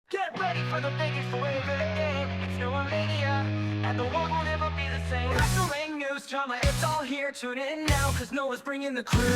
Get ready for the biggest wave of the game. It's no mania, and the world will never be the same. Wrestling news, drama, it's all here. Tune in now, cause Noah's bringing the crew.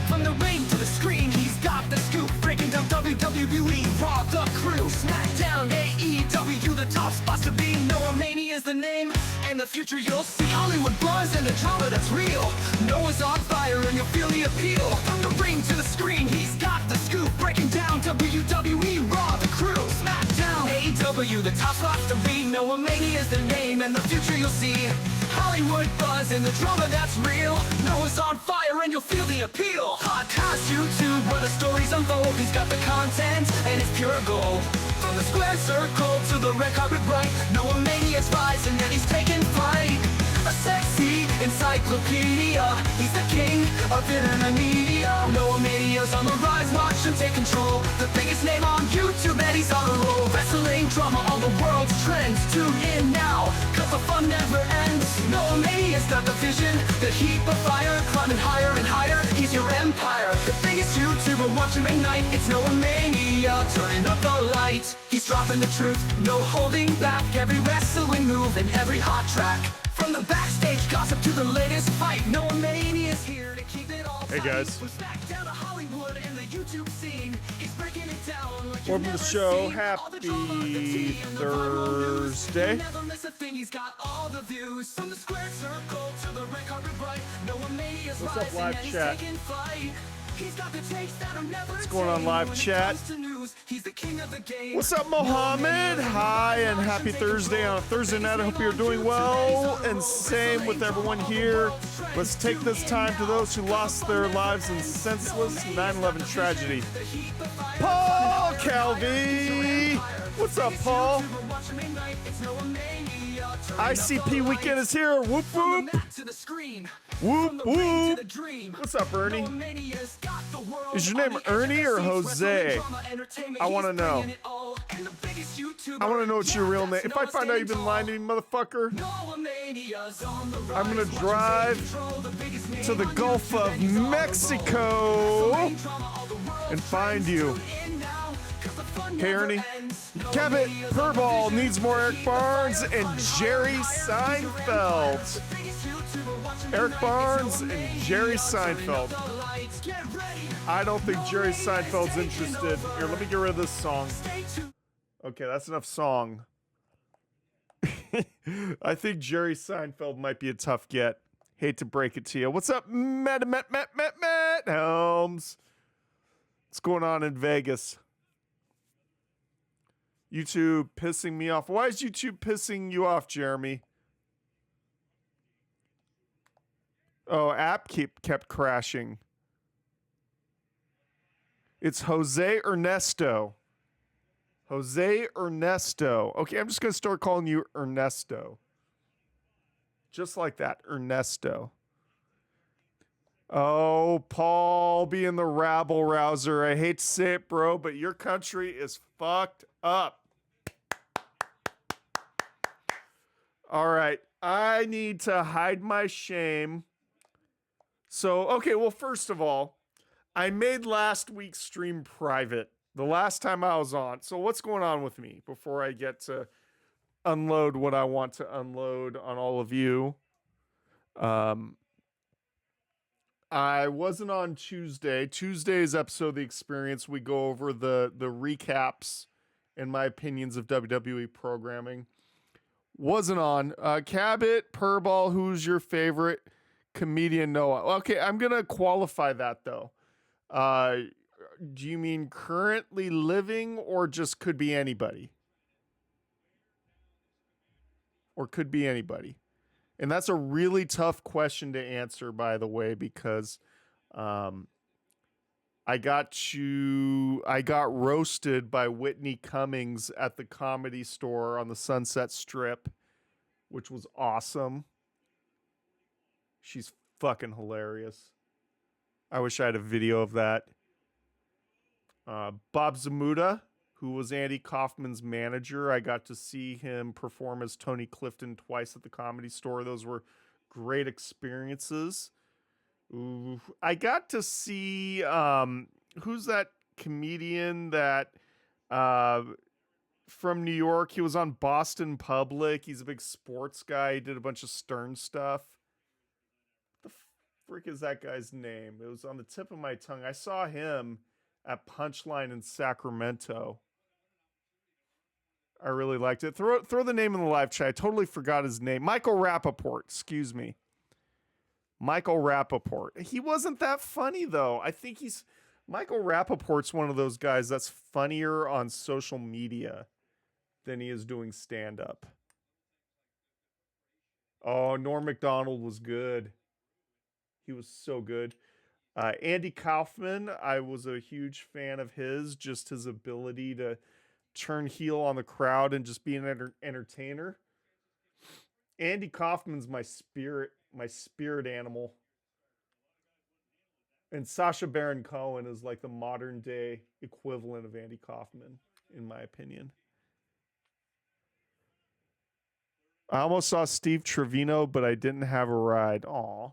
From the ring to the screen, he's got the scoop. Breaking down WWE, Raw, the crew. SmackDown, AEW, the top spots to be. Noah Mania is the name, and the future you'll see. Hollywood buzz and the drama that's real. Noah's on fire and you'll feel the appeal. From the ring to the screen, he's got the scoop. Breaking down WWE, Raw, the crew. SmackDown, AEW, the top spots to be. Noah Mania is the name, and the future you'll see. Hollywood buzz and the drama that's real. Noah's on fire and you'll feel the appeal. Podcast, YouTube, where the stories unfold. He's got the content and it's pure gold. From the square circle to the red carpet bright, Noah Mania's rising and he's taking flight. A sexy encyclopedia, he's the king of internet media. Noah Mania's on the rise, watch him take control. The biggest name on YouTube and he's on a roll. Wrestling drama, all the world's trends. Tune in now, cause the fun never ends. Noah Mania's got the vision, the heat of fire, climbing higher and higher, he's your empire. The biggest YouTuber, watch him ignite. It's Noah Mania, turning up the light. He's dropping the truth, no holding back. Every wrestling move and every hot track. From the backstage gossip to the latest fight, Noah Mania's here to keep it all tight. Hey guys. From SmackDown to Hollywood and the YouTube scene, he's breaking it down like Welcome to the show. Happy Thursday. Never miss a thing. He's got all the views from the square circle to the red carpet bright. Noah Mania's What's up, rising live and he's chat? taking flight. He's got the takes that'll never What's going on, live chat? He's the king of the game. What's up, Mohammed? Hi, and happy Thursday on a Thursday night. I hope you're doing well, and same with everyone here. Let's take this time to those who lost their lives in senseless 9/11 tragedy. Paul Calvi! What's up, Paul? ICP weekend is here. Whoop, whoop. Whoop, whoop. What's up, Ernie? Is your name Ernie or Jose? I want to know. I want to know what's your real name. If I find out you've been lying to me, motherfucker, I'm going to drive to the Gulf of Mexico and find you. Hey, Ernie. Cabot Purball needs more Eric Barnes and Jerry Seinfeld. Eric Barnes and Jerry Seinfeld. I don't think Jerry Seinfeld's interested. Here, let me get rid of this song. Okay, that's enough song. I think Jerry Seinfeld might be a tough get. Hate to break it to you. What's up, Matt Helms? What's going on in Vegas? YouTube pissing me off. Why is YouTube pissing you off, Jeremy? Oh, app kept crashing. It's Jose Ernesto. Jose Ernesto. Okay, I'm just going to start calling you Ernesto. Just like that, Ernesto. Oh, Paul being the rabble rouser. I hate to say it, bro, but your country is fucked up. All right, I need to hide my shame. So, okay, well, first of all, I made last week's stream private, the last time I was on. So what's going on with me before I get to unload what I want to unload on all of you? I wasn't on Tuesday. Tuesday's episode of The Experience, we go over the recaps and my opinions of WWE programming. Wasn't on. Cabot, Purball, who's your favorite comedian? Noah. Okay, I'm going to qualify that, though. Do you mean currently living or just could be anybody? Or could be anybody. And that's a really tough question to answer, by the way, because I got roasted by Whitney Cummings at the Comedy Store on the Sunset Strip, which was awesome. She's fucking hilarious. I wish I had a video of that. Bob Zamuda, who was Andy Kaufman's manager, I got to see him perform as Tony Clifton twice at the Comedy Store. Those were great experiences. Ooh, I got to see who's that comedian that from New York. He was on Boston Public. He's a big sports guy. He did a bunch of Stern stuff. What the frick is that guy's name? It was on the tip of my tongue. I saw him at Punchline in Sacramento. I really liked it. Throw the name in the live chat. I totally forgot his name. Michael Rappaport. Excuse me. Michael Rappaport. He wasn't that funny, though. I think Michael Rappaport's one of those guys that's funnier on social media than he is doing stand-up. Oh, Norm Macdonald was good. He was so good. Andy Kaufman, I was a huge fan of his. Just his ability to turn heel on the crowd and just be an entertainer. Andy Kaufman's my spirit animal. And Sacha Baron Cohen is like the modern day equivalent of Andy Kaufman, in my opinion. I almost saw Steve Trevino, but I didn't have a ride. Aw.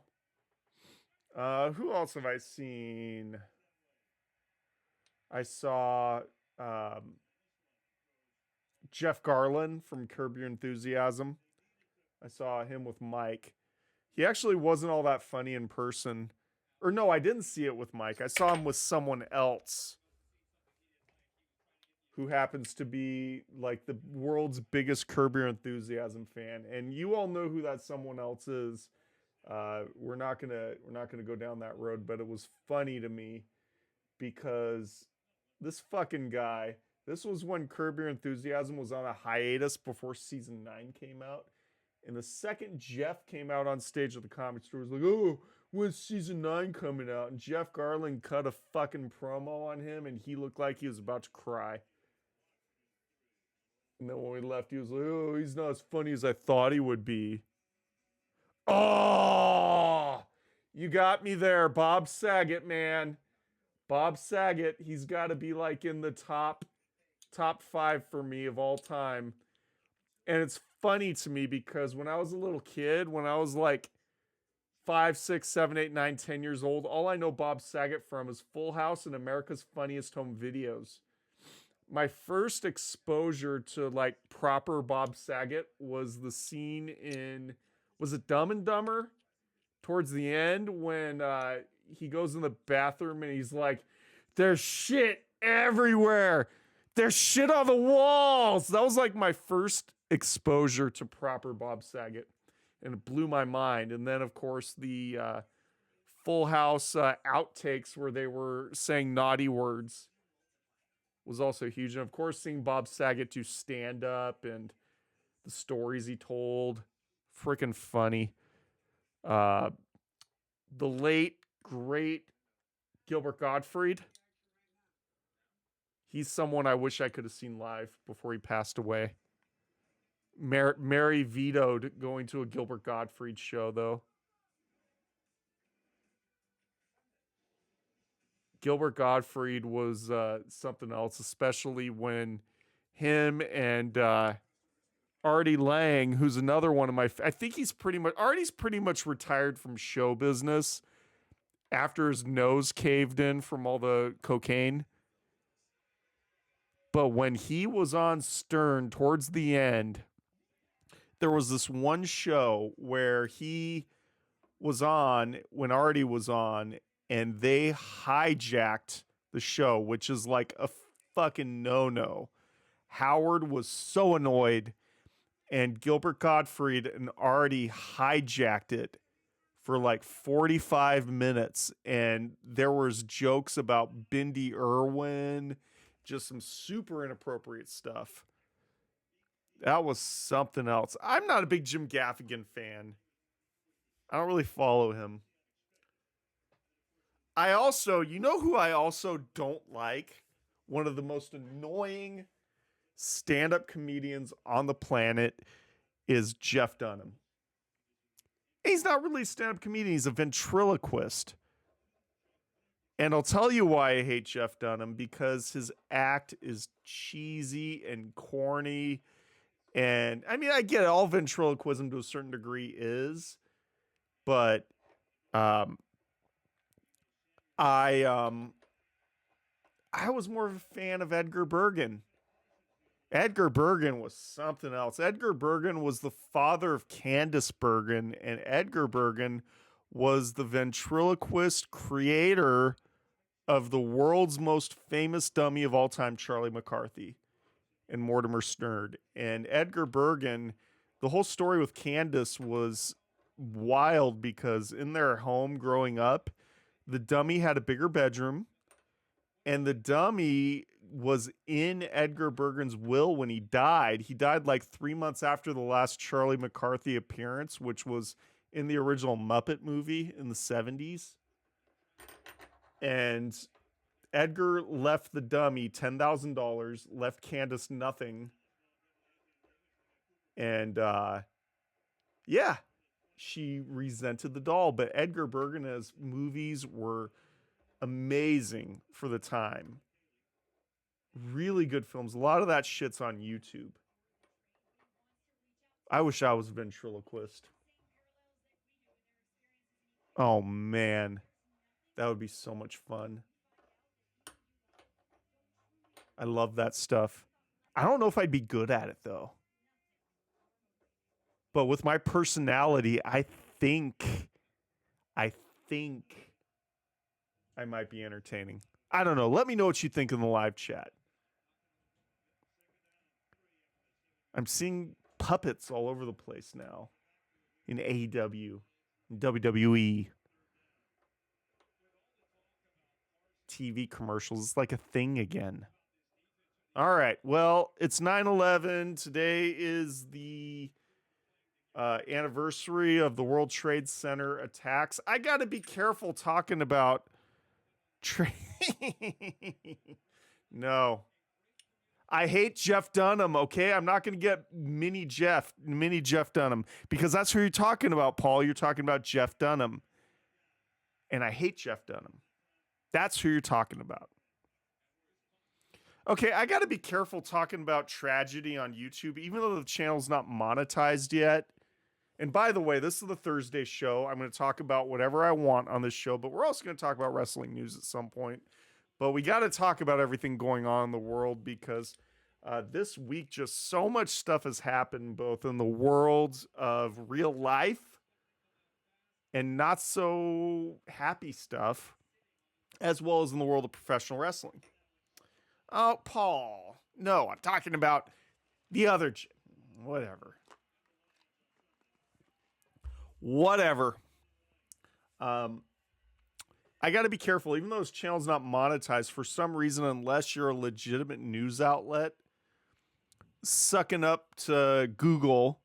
Who else have I seen? I saw Jeff Garlin from Curb Your Enthusiasm. I saw him with Mike. He actually wasn't all that funny in person. Or no, I didn't see it with Mike. I saw him with someone else who happens to be like the world's biggest Curb Your Enthusiasm fan. And you all know who that someone else is. We're not gonna go down that road, but it was funny to me because this fucking guy, this was when Curb Your Enthusiasm was on a hiatus before season 9 came out. And the second Jeff came out on stage at the Comedy Store, was like, oh, when's season 9 coming out? And Jeff Garland cut a fucking promo on him, and he looked like he was about to cry. And then when we left, he was like, oh, he's not as funny as I thought he would be. Oh, you got me there, Bob Saget, man. Bob Saget, he's got to be like in the top 5 for me of all time. And it's funny to me because when I was a little kid, when I was like 5, 6, 7, 8, 9, 10 years old, all I know Bob Saget from is Full House and America's Funniest Home Videos. My first exposure to like proper Bob Saget was the scene in, was it Dumb and Dumber? Towards the end when he goes in the bathroom and he's like, there's shit everywhere. There's shit on the walls. That was like my first exposure to proper Bob Saget. And it blew my mind. And then, of course, the Full House outtakes where they were saying naughty words was also huge. And, of course, seeing Bob Saget do stand-up and the stories he told. Freaking funny. The late, great Gilbert Gottfried. He's someone I wish I could have seen live before he passed away. Mary vetoed going to a Gilbert Gottfried show, though. Gilbert Gottfried was something else, especially when him and Artie Lang, who's another one of my... I think Artie's pretty much retired from show business after his nose caved in from all the cocaine. But when he was on Stern towards the end, there was this one show where he was on when Artie was on, and they hijacked the show, which is like a fucking no-no. Howard was so annoyed, and Gilbert Gottfried and Artie hijacked it for like 45 minutes, and there was jokes about Bindi Irwin, just some super inappropriate stuff. That was something else. I'm not a big Jim Gaffigan fan. I don't really follow him. I also, you know who I also don't like? One of the most annoying stand-up comedians on the planet is Jeff Dunham. He's not really a stand-up comedian. He's a ventriloquist. And I'll tell you why I hate Jeff Dunham, because his act is cheesy and corny. And I mean, I get it, all ventriloquism to a certain degree is, but I was more of a fan of Edgar Bergen. Edgar Bergen was something else. Edgar Bergen was the father of Candice Bergen, and Edgar Bergen was the ventriloquist creator of the world's most famous dummy of all time, Charlie McCarthy and Mortimer Snerd. And Edgar Bergen, the whole story with Candice was wild because in their home growing up, the dummy had a bigger bedroom, and the dummy was in Edgar Bergen's will when he died. He died like 3 months after the last Charlie McCarthy appearance, which was in the original Muppet movie in the 70s. And Edgar left the dummy $10,000, left Candace nothing. And yeah, she resented the doll. But Edgar Bergen's movies were amazing for the time. Really good films. A lot of that shit's on YouTube. I wish I was a ventriloquist. Oh man, that would be so much fun. I love that stuff. I don't know if I'd be good at it though. But with my personality, I think I might be entertaining. I don't know. Let me know what you think in the live chat. I'm seeing puppets all over the place now in AEW, in WWE. TV commercials. It's like a thing again. All right. Well, it's 9/11. Today is the anniversary of the World Trade Center attacks. I got to be careful talking about No. I hate Jeff Dunham, okay? I'm not going to get mini Jeff Dunham, because that's who you're talking about, Paul. You're talking about Jeff Dunham. And I hate Jeff Dunham. That's who you're talking about. Okay, I got to be careful talking about tragedy on YouTube, even though the channel's not monetized yet. And by the way, this is the Thursday show. I'm going to talk about whatever I want on this show, but we're also going to talk about wrestling news at some point. But we got to talk about everything going on in the world, because this week just so much stuff has happened, both in the world of real life and not so happy stuff, as well as in the world of professional wrestling. Oh, Paul. No, I'm talking about the other... Whatever. I got to be careful. Even though this channel's not monetized, for some reason, unless you're a legitimate news outlet, sucking up to Google,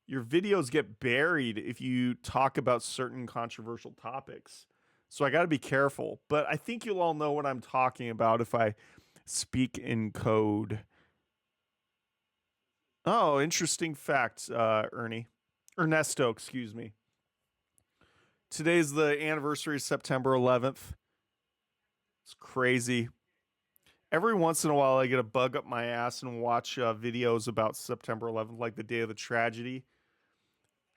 your videos get buried if you talk about certain controversial topics. So I got to be careful. But I think you'll all know what I'm talking about if I speak in code. Oh, interesting fact, Ernesto, excuse me. Today's the anniversary of September 11th. It's crazy. Every once in a while, I get a bug up my ass and watch videos about September 11th, like the day of the tragedy.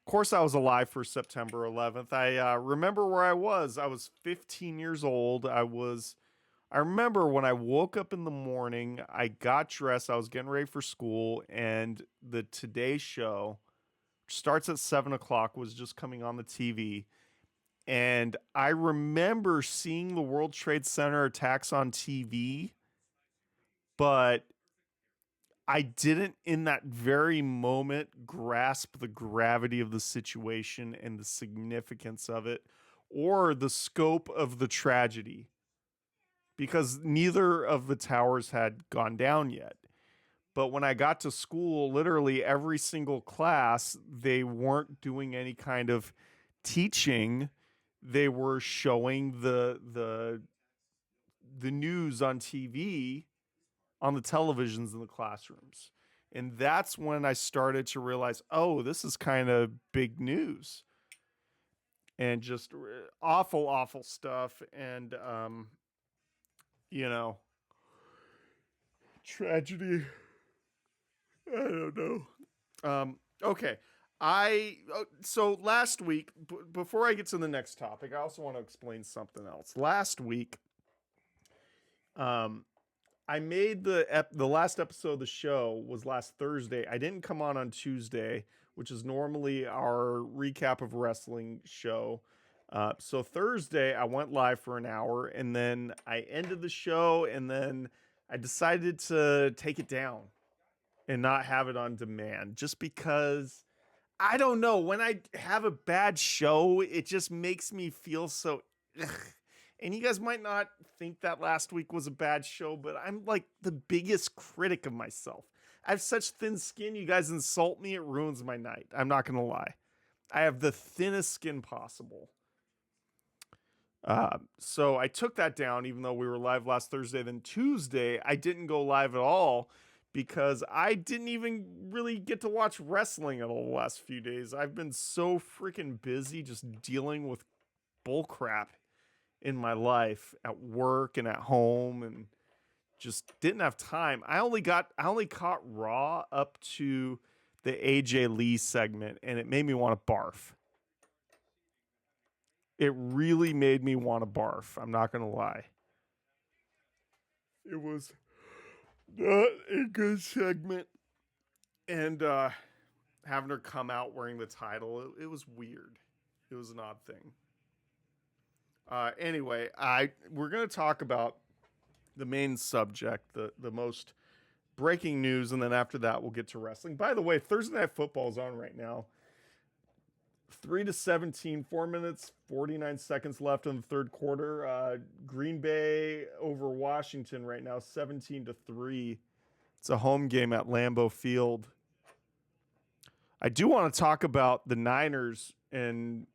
Of course, I was alive for September 11th. I remember where I was. I was 15 years old. I remember when I woke up in the morning, I got dressed, I was getting ready for school, and the Today Show, which starts at 7 o'clock, was just coming on the TV. And I remember seeing the World Trade Center attacks on TV, but I didn't in that very moment grasp the gravity of the situation and the significance of it, or the scope of the tragedy, because neither of the towers had gone down yet. But when I got to school, literally every single class, they weren't doing any kind of teaching. They were showing the news on TV, on the televisions in the classrooms. And that's when I started to realize, oh, this is kind of big news. And just awful, awful stuff. And, tragedy. I don't know. Okay. So last week, before I get to the next topic, I also want to explain something else. Last week, I made the last episode of the show was last Thursday. I didn't come on Tuesday, which is normally our recap of wrestling show. So Thursday I went live for an hour, and then I ended the show, and then I decided to take it down and not have it on demand, just because I don't know, when I have a bad show, it just makes me feel so ugh. And you guys might not think that last week was a bad show, but I'm like the biggest critic of myself. I have such thin skin. You guys insult me, it ruins my night. I'm not going to lie. I have the thinnest skin possible. So I took that down, even though we were live last Thursday. Then Tuesday, I didn't go live at all because I didn't even really get to watch wrestling at all the last few days. I've been so freaking busy just dealing with bullcrap in my life at work and at home, and just didn't have time. I only caught Raw up to the AJ Lee segment, and it made me want to barf. It really made me want to barf. I'm not going to lie. It was not a good segment. And having her come out wearing the title, it was weird. It was an odd thing. Anyway, we're going to talk about the main subject, the most breaking news, and then after that we'll get to wrestling. By the way, Thursday Night Football is on right now. 3-17, 4 minutes, 49 seconds left in the third quarter. Green Bay over Washington right now, 17-3. It's a home game at Lambeau Field. I do want to talk about the Niners and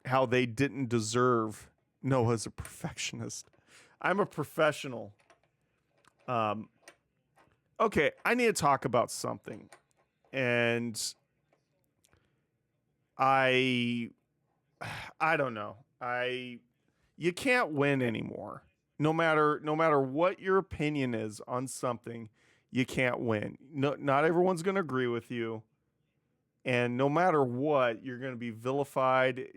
how they didn't deserve Noah's a perfectionist. I'm a professional. Okay, I need to talk about something. And I don't know. You can't win anymore. No matter what your opinion is on something, you can't win. No, not everyone's going to agree with you. And no matter what, you're going to be vilified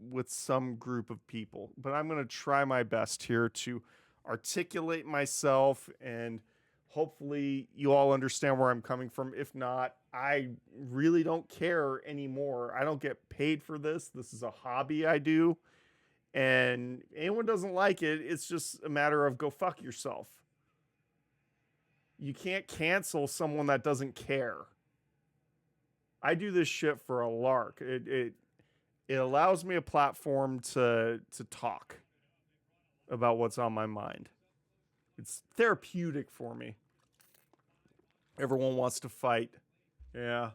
with some group of people. But I'm going to try my best here to articulate myself, and hopefully you all understand where I'm coming from. If not, I really don't care anymore. I don't get paid for this. This is a hobby I do. And anyone doesn't like it, it's just a matter of go fuck yourself. You can't cancel someone that doesn't care. I do this shit for a lark. It allows me a platform to talk about what's on my mind. It's therapeutic for me. Everyone wants to fight. Yeah.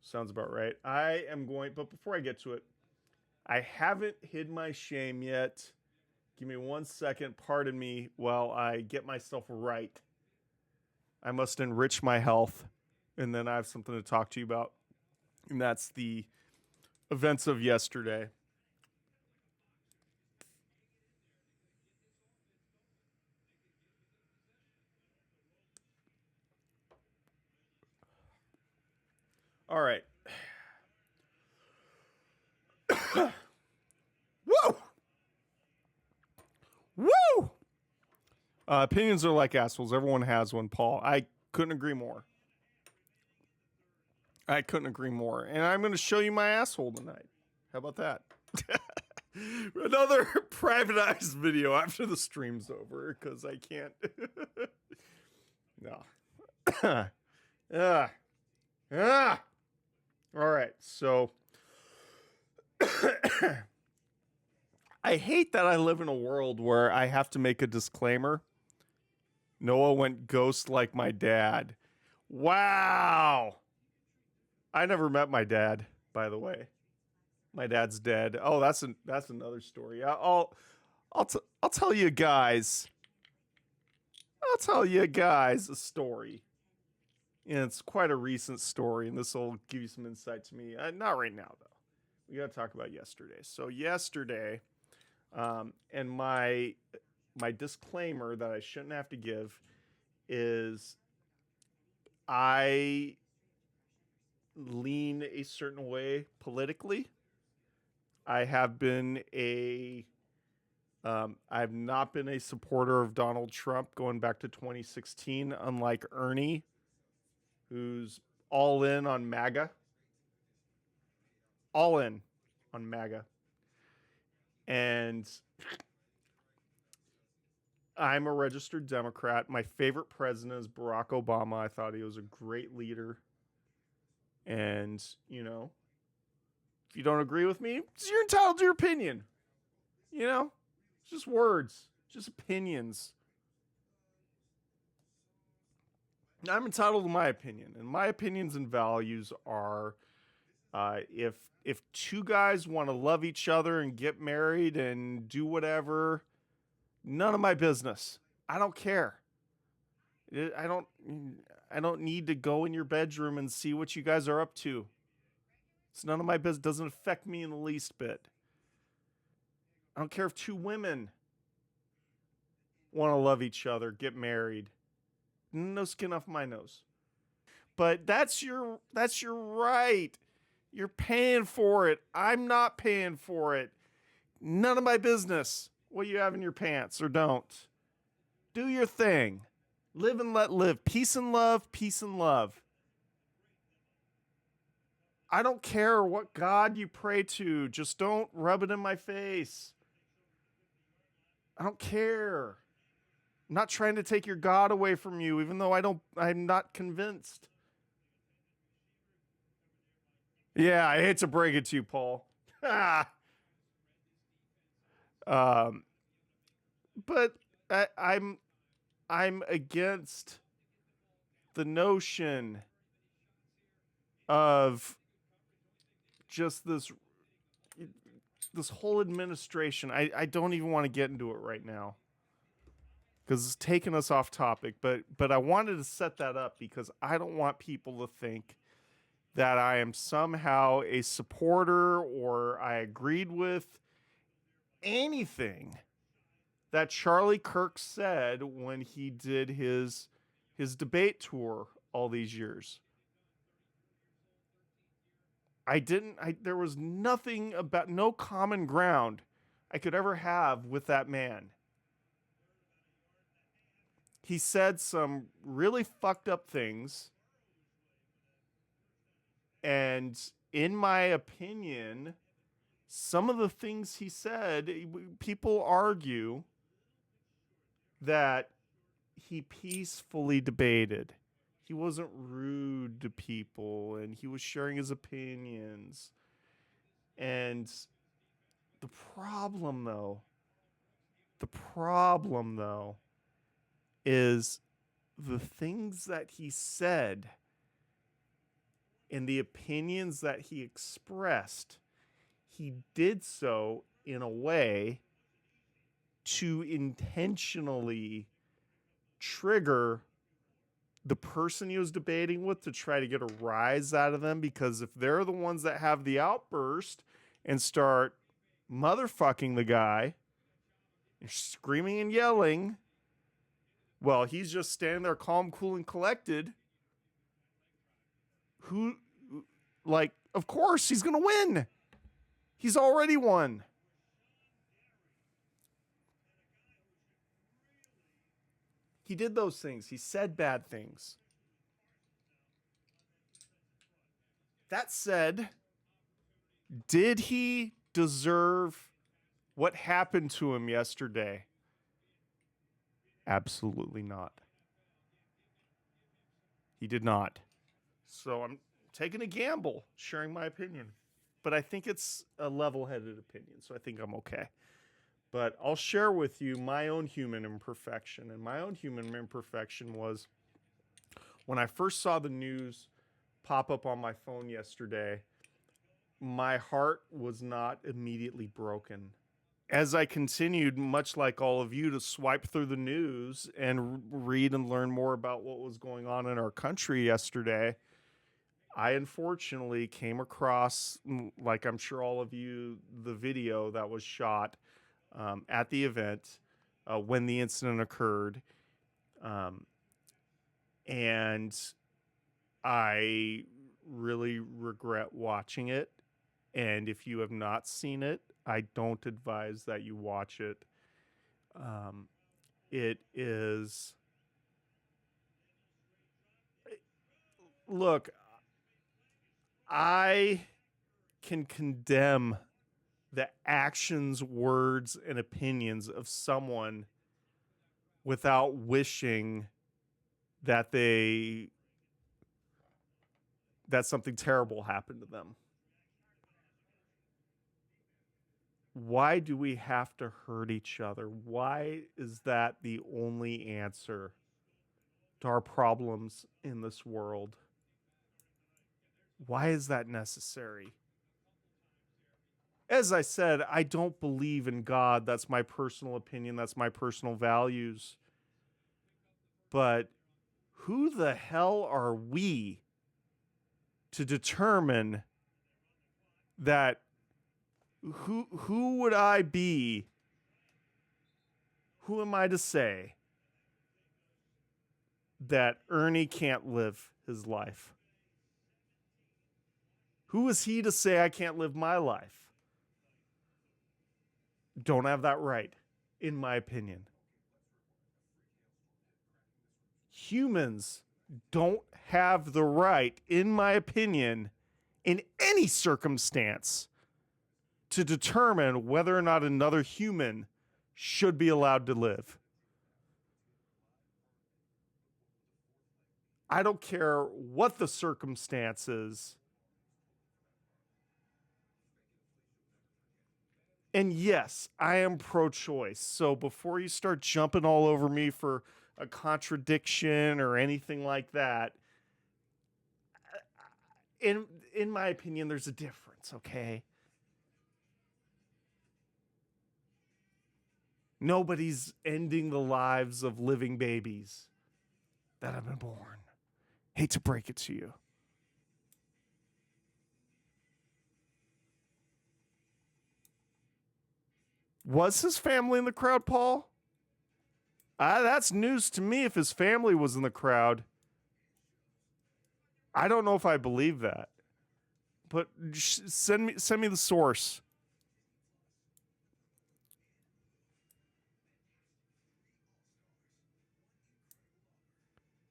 Sounds about right. But before I get to it, I haven't hid my shame yet. Give me 1 second. Pardon me while I get myself right. I must enrich my health, and then I have something to talk to you about. And that's the events of yesterday. All right. Woo! Woo! Opinions are like assholes. Everyone has one, Paul. I couldn't agree more. And I'm going to show you my asshole tonight. How about that? Another privatized video after the stream's over, because I can't. No. All right, so I hate that I live in a world where I have to make a disclaimer. Noah went ghost like my dad. Wow. I never met my dad, by the way. My dad's dead. Oh, that's another story. I'll tell you guys. I'll tell you guys a story. And it's quite a recent story, and this will give you some insight to me. Not right now, though. We got to talk about yesterday. So yesterday, and my disclaimer that I shouldn't have to give is I lean a certain way politically. I have been a I've not been a supporter of Donald Trump going back to 2016, unlike Ernie, who's all in on MAGA. All in on MAGA. And I'm a registered Democrat. My favorite president is Barack Obama. I thought he was a great leader. And, you know, if you don't agree with me, you're entitled to your opinion. You know, it's just words, just opinions. I'm entitled to my opinion, and my opinions and values are if two guys want to love each other and get married and do whatever, none of my business. I don't care. I don't need to go in your bedroom and see what you guys are up to. It's none of my business. It doesn't affect me in the least bit. I don't care if two women want to love each other, get married. No skin off my nose. But that's your right. You're paying for it. I'm not paying for it. None of my business what you have in your pants or don't. Do your thing. Live and let live. Peace and love, peace and love. I don't care what God you pray to. Just don't rub it in my face. I don't care. I'm not trying to take your God away from you, even though I'm not convinced. Yeah, I hate to break it to you, Paul. But I'm against the notion of just this whole administration. I don't even want to get into it right now because it's taking us off topic. But I wanted to set that up because I don't want people to think that I am somehow a supporter or I agreed with anything that Charlie Kirk said when he did his debate tour all these years. There was nothing about, no common ground I could ever have with that man. He said some really fucked up things. And in my opinion, some of the things he said, people argue that he peacefully debated. He wasn't rude to people and he was sharing his opinions. And the problem though is the things that he said and the opinions that he expressed, he did so in a way to intentionally trigger the person he was debating with to try to get a rise out of them, because if they're the ones that have the outburst and start motherfucking the guy and screaming and yelling, well, he's just standing there calm, cool, and collected. Of course he's going to win. He's already won. He did those things. He said bad things. That said, did he deserve what happened to him yesterday? Absolutely not. He did not. So I'm taking a gamble, sharing my opinion. But I think it's a level-headed opinion, so I think I'm okay. But I'll share with you my own human imperfection. And my own human imperfection was when I first saw the news pop up on my phone yesterday, my heart was not immediately broken. As I continued, much like all of you, to swipe through the news and read and learn more about what was going on in our country yesterday, I unfortunately came across, like I'm sure all of you, the video that was shot at the event when the incident occurred. And I really regret watching it. And if you have not seen it, I don't advise that you watch it. It is. Look, I can condemn the actions, words, and opinions of someone without wishing that something terrible happened to them. Why do we have to hurt each other? Why is that the only answer to our problems in this world? Why is that necessary? As I said, I don't believe in God. That's my personal opinion. That's my personal values. But who the hell are we to determine that? Who would I be? Who am I to say that Ernie can't live his life? Who is he to say I can't live my life? Don't have that right, in my opinion. Humans don't have the right, in my opinion, in any circumstance, to determine whether or not another human should be allowed to live. I don't care what the circumstances. And yes, I am pro-choice. So before you start jumping all over me for a contradiction or anything like that, in my opinion, there's a difference, okay? Nobody's ending the lives of living babies that have been born. Hate to break it to you. Was his family in the crowd, Paul? That's news to me if his family was in the crowd. I don't know if I believe that. But send me the source.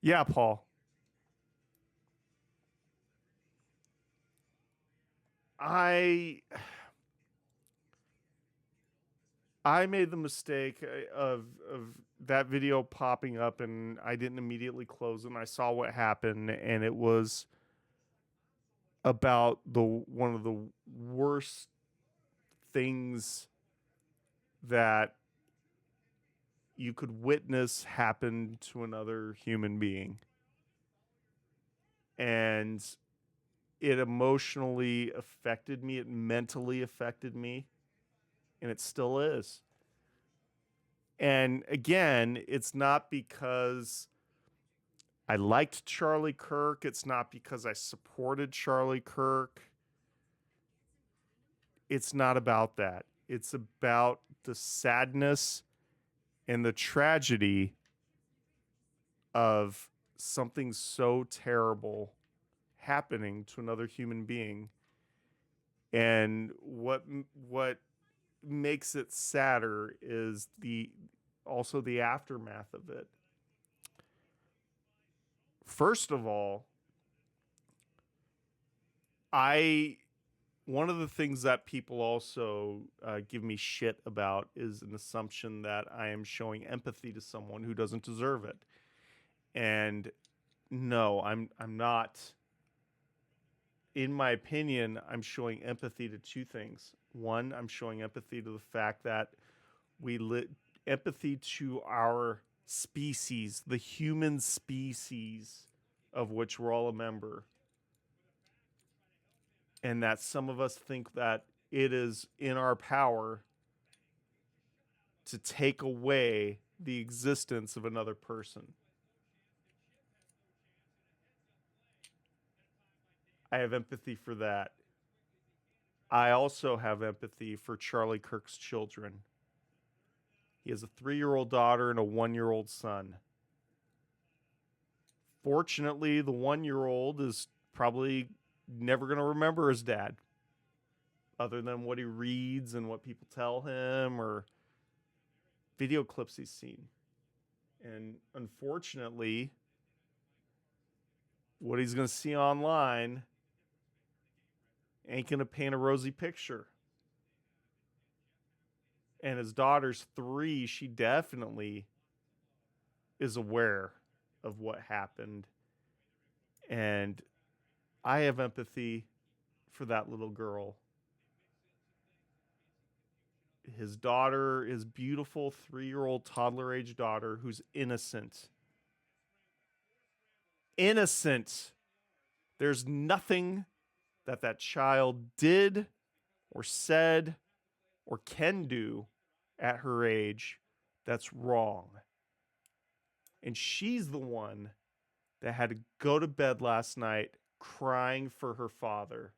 Yeah, Paul. I made the mistake of that video popping up, and I didn't immediately close it. And I saw what happened, and it was about one of the worst things that you could witness happen to another human being. And it emotionally affected me. It mentally affected me. And it still is. And again, it's not because I liked Charlie Kirk. It's not because I supported Charlie Kirk. It's not about that. It's about the sadness and the tragedy of something so terrible happening to another human being. And what makes it sadder is also the aftermath of it. First of all, one of the things that people also give me shit about is an assumption that I am showing empathy to someone who doesn't deserve it. And no, I'm not. In my opinion, I'm showing empathy to two things. One, I'm showing empathy to the fact that empathy to our species, the human species of which we're all a member. And that some of us think that it is in our power to take away the existence of another person. I have empathy for that. I also have empathy for Charlie Kirk's children. He has a 3-year-old daughter and a 1-year-old son. Fortunately, the 1-year-old is probably never going to remember his dad, other than what he reads and what people tell him, or video clips he's seen. And unfortunately, what he's going to see online ain't going to paint a rosy picture. And his daughter's 3. She definitely is aware of what happened. And I have empathy for that little girl. His daughter, his beautiful 3-year-old toddler-age daughter, who's innocent. Innocent. There's nothing that child did or said or can do at her age that's wrong. And she's the one that had to go to bed last night crying for her father.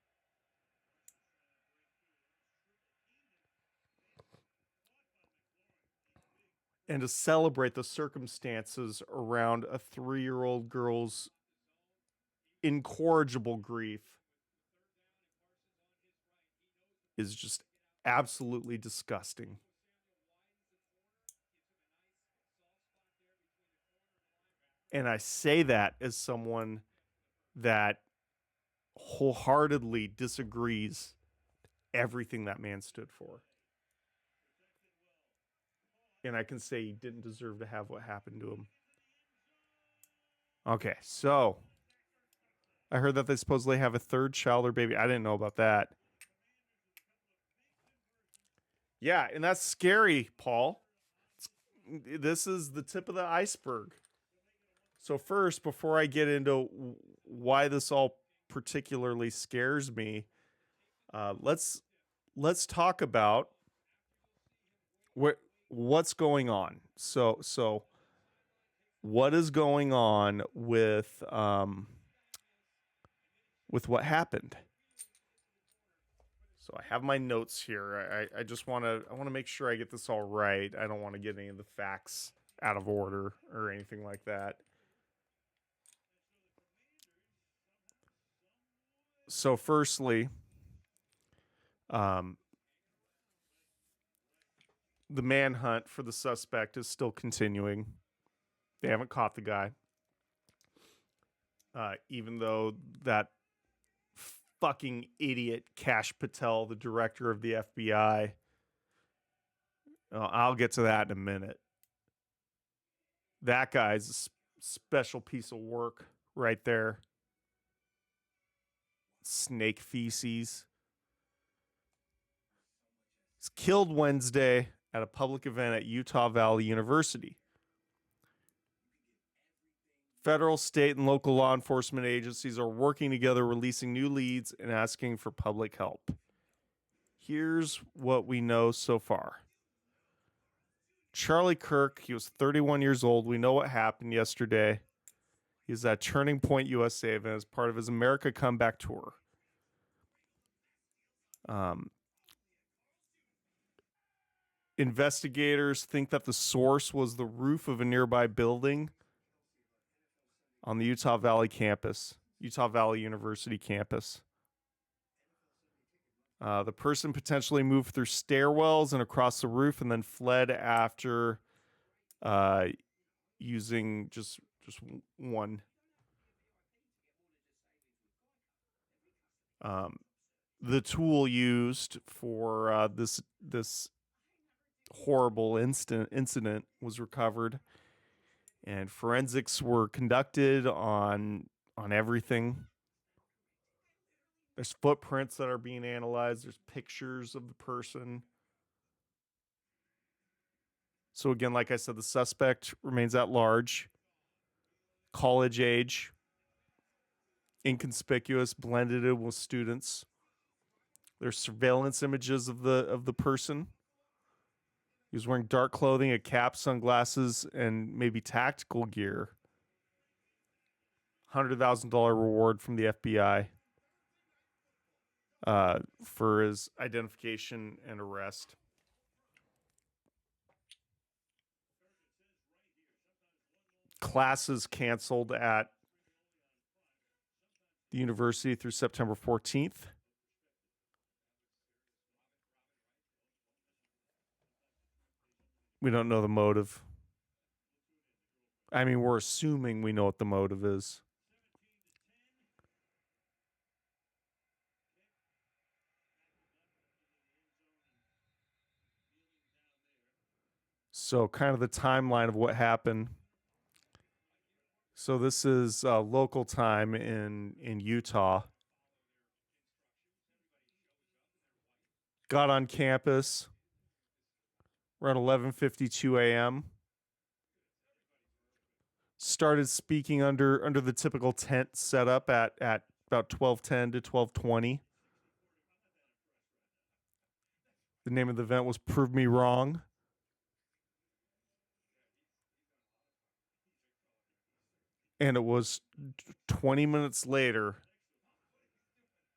And to celebrate the circumstances around a 3-year-old girl's incorrigible grief is just absolutely disgusting. And I say that as someone that wholeheartedly disagrees everything that man stood for. And I can say he didn't deserve to have what happened to him. Okay, so I heard that they supposedly have a 3rd child or baby. I didn't know about that. Yeah, and that's scary, Paul. This is the tip of the iceberg. So first, before I get into why this all particularly scares me, let's talk about what's going on. So what is going on with what happened? So I have my notes here. I just want to make sure I get this all right. I don't want to get any of the facts out of order or anything like that. So firstly, the manhunt for the suspect is still continuing. They haven't caught the guy. Even though that fucking idiot Kash Patel, the director of the FBI, I'll get to that in a minute. That guy's a special piece of work right there. Snake feces. He's killed Wednesday at a public event at Utah Valley University. Federal, state, and local law enforcement agencies are working together, releasing new leads and asking for public help. Here's what we know so far. Charlie Kirk, he was 31 years old. We know what happened yesterday. He's at Turning Point USA event as part of his America Comeback Tour. Investigators think that the source was the roof of a nearby building on the Utah Valley campus, Utah Valley University campus. The person potentially moved through stairwells and across the roof and then fled after using just one. The tool used for this horrible incident was recovered, and forensics were conducted on everything. There's footprints that are being analyzed. There's pictures of the person. So again, like I said, the suspect remains at large, college age, inconspicuous, blended in with students. There's surveillance images of the person. He was wearing dark clothing, a cap, sunglasses, and maybe tactical gear. $100,000 reward from the FBI for his identification and arrest. Classes canceled at the university through September 14th. We don't know the motive. I mean, we're assuming we know what the motive is. So, kind of the timeline of what happened. So, this is local time in Utah. Got on campus around 11:52 a.m. Started speaking under the typical tent setup at about 12:10 to 12:20. The name of the event was "Prove Me Wrong." And it was 20 minutes later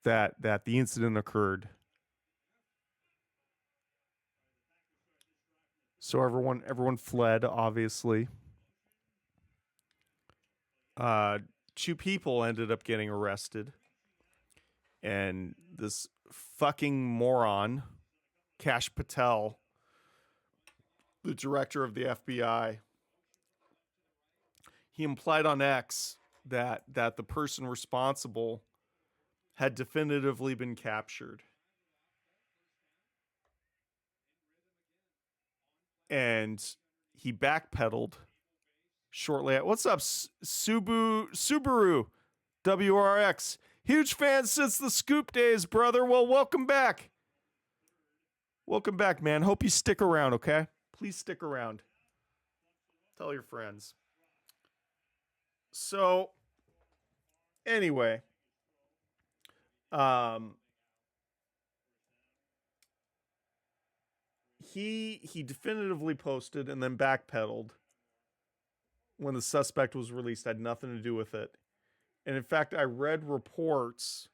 that the incident occurred. So everyone fled, obviously. Two people ended up getting arrested. And this fucking moron, Kash Patel, the director of the FBI, he implied on X that the person responsible had definitively been captured. And he backpedaled shortly. What's up, Subaru WRX? Huge fan since the Scoop days, brother. Well, welcome back. Welcome back, man. Hope you stick around, okay? Please stick around. Tell your friends. So, anyway, he definitively posted and then backpedaled when the suspect was released. Had nothing to do with it. And in fact, I read reports,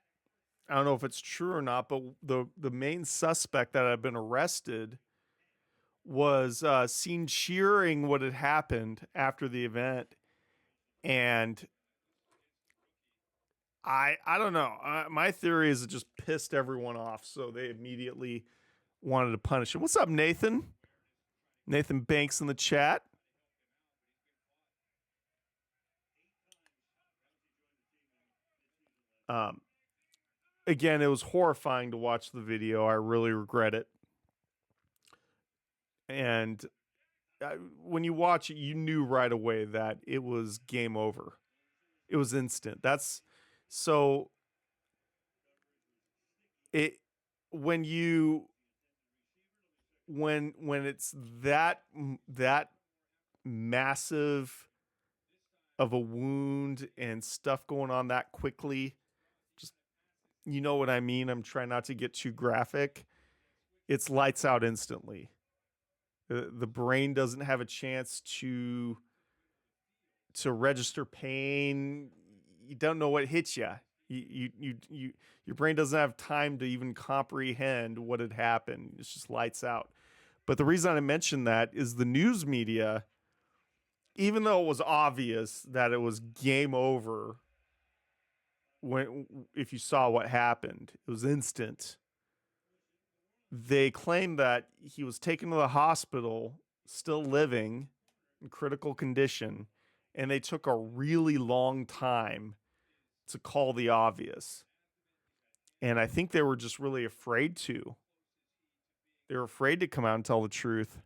I don't know if it's true or not, but the main suspect that had been arrested was seen cheering what had happened after the event. And I don't know. My theory is it just pissed everyone off, so they immediately wanted to punish him. What's up, Nathan? Nathan Banks in the chat. Again, it was horrifying to watch the video. I really regret it. And when you watch it, you knew right away that it was game over. It was instant. That's so it when it's that massive of a wound and stuff going on that quickly, just, you know what I mean? I'm trying not to get too graphic. It's lights out instantly. The brain doesn't have a chance to register pain. You don't know what hits you. Your brain doesn't have time to even comprehend what had happened. It's just lights out. But the reason I mentioned that is the news media, even though it was obvious that it was game over if you saw what happened, it was instant. They claimed that he was taken to the hospital, still living, in critical condition, and they took a really long time to call the obvious. And I think they were just really afraid to. They were afraid to come out and tell the truth.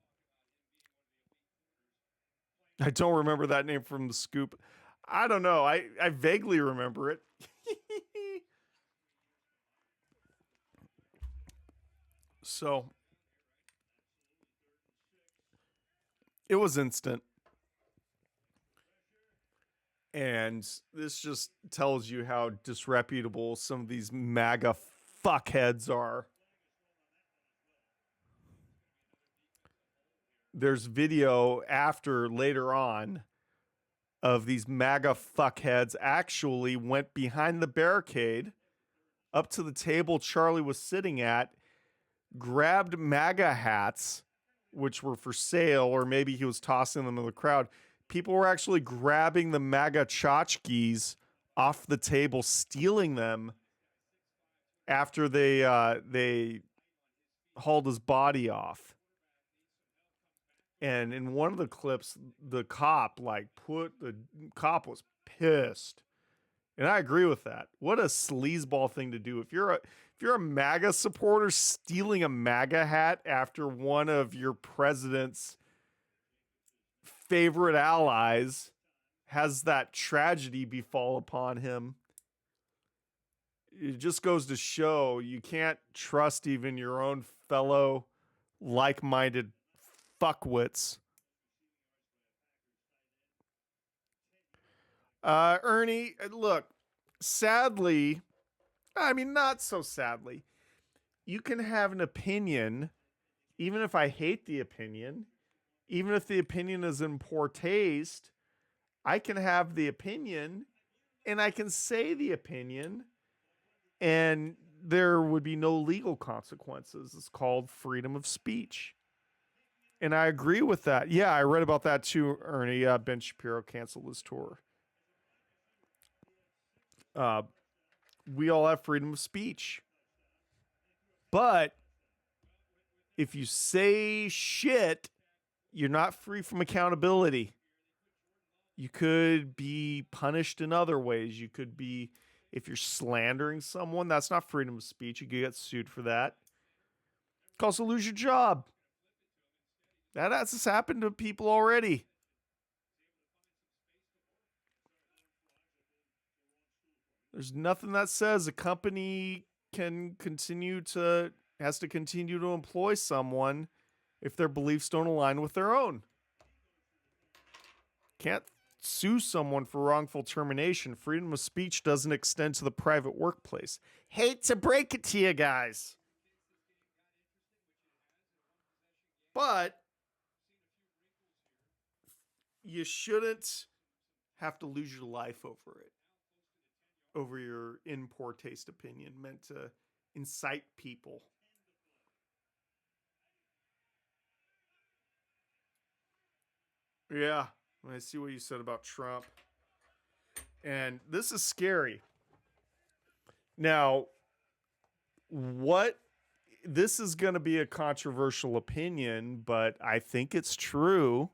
I don't remember that name from the Scoop. I don't know. I vaguely remember it. So it was instant. And this just tells you how disreputable some of these MAGA fuckheads are. There's video later on of these MAGA fuckheads actually went behind the barricade up to the table Charlie was sitting at, grabbed MAGA hats, which were for sale, or maybe he was tossing them in the crowd. People were actually grabbing the MAGA tchotchkes off the table, stealing them after they hauled his body off. And in one of the clips, the cop was pissed. And I agree with that. What a sleazeball thing to do. If you're a MAGA supporter, stealing a MAGA hat after one of your president's favorite allies has that tragedy befall upon him, it just goes to show you can't trust even your own fellow like-minded fuckwits. Ernie, look, sadly, I mean, not so sadly, you can have an opinion, even if I hate the opinion, even if the opinion is in poor taste, I can have the opinion and I can say the opinion and there would be no legal consequences. It's called freedom of speech. And I agree with that. Yeah, I read about that too, Ernie. Ben Shapiro canceled his tour. We all have freedom of speech. But if you say shit, you're not free from accountability. You could be punished in other ways. You could be, if you're slandering someone, that's not freedom of speech. You could get sued for that. You could also lose your job. That has happened to people already. There's nothing that says a company has to continue to employ someone if their beliefs don't align with their own. Can't sue someone for wrongful termination. Freedom of speech doesn't extend to the private workplace. Hate to break it to you guys. But you shouldn't have to lose your life over it. Over your in poor taste opinion meant to incite people. Yeah, I see what you said about Trump. And this is scary. Now, what this is going to be a controversial opinion, but I think it's true.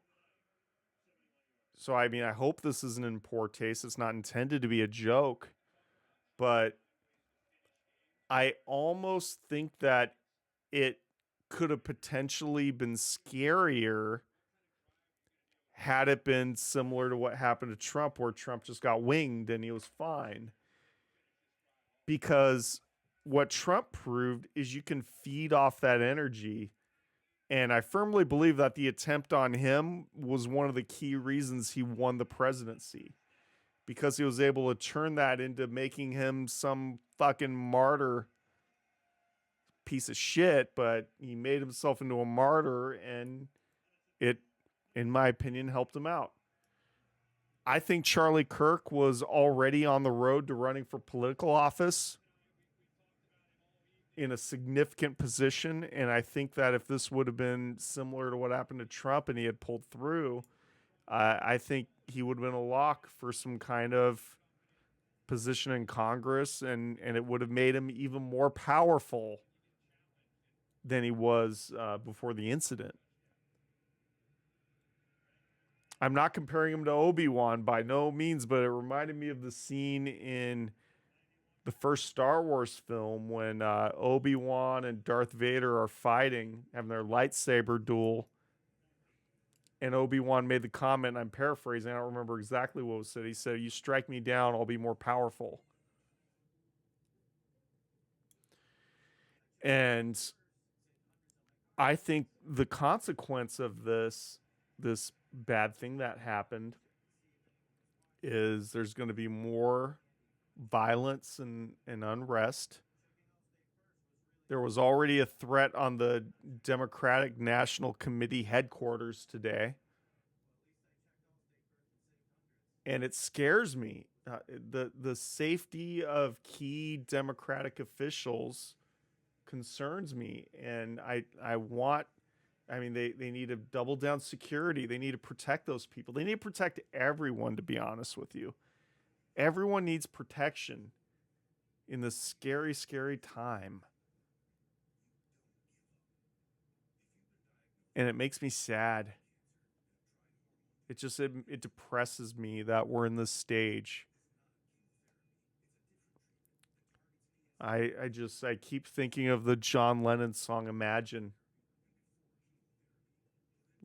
So, I mean, I hope this isn't in poor taste. It's not intended to be a joke. But I almost think that it could have potentially been scarier had it been similar to what happened to Trump, where Trump just got winged and he was fine. Because what Trump proved is you can feed off that energy. And I firmly believe that the attempt on him was one of the key reasons he won the presidency. Because he was able to turn that into making him some fucking martyr piece of shit, but he made himself into a martyr and it, in my opinion, helped him out. I think Charlie Kirk was already on the road to running for political office in a significant position. And I think that if this would have been similar to what happened to Trump and he had pulled through, I think he would have been a lock for some kind of position in Congress, and it would have made him even more powerful than he was before the incident. I'm not comparing him to Obi-Wan by no means, but it reminded me of the scene in the first Star Wars film when Obi-Wan and Darth Vader are fighting, having their lightsaber duel. And Obi-Wan made the comment, and I'm paraphrasing, I don't remember exactly what was said. He said, "You strike me down, I'll be more powerful." And I think the consequence of this bad thing that happened is there's going to be more violence and unrest. There was already a threat on the Democratic National Committee headquarters today. And it scares me. The safety of key Democratic officials concerns me. And I mean, they need to double down security. They need to protect those people. They need to protect everyone, to be honest with you. Everyone needs protection in this scary, scary time. And it makes me sad. It depresses me that we're in this stage. I keep thinking of the John Lennon song Imagine.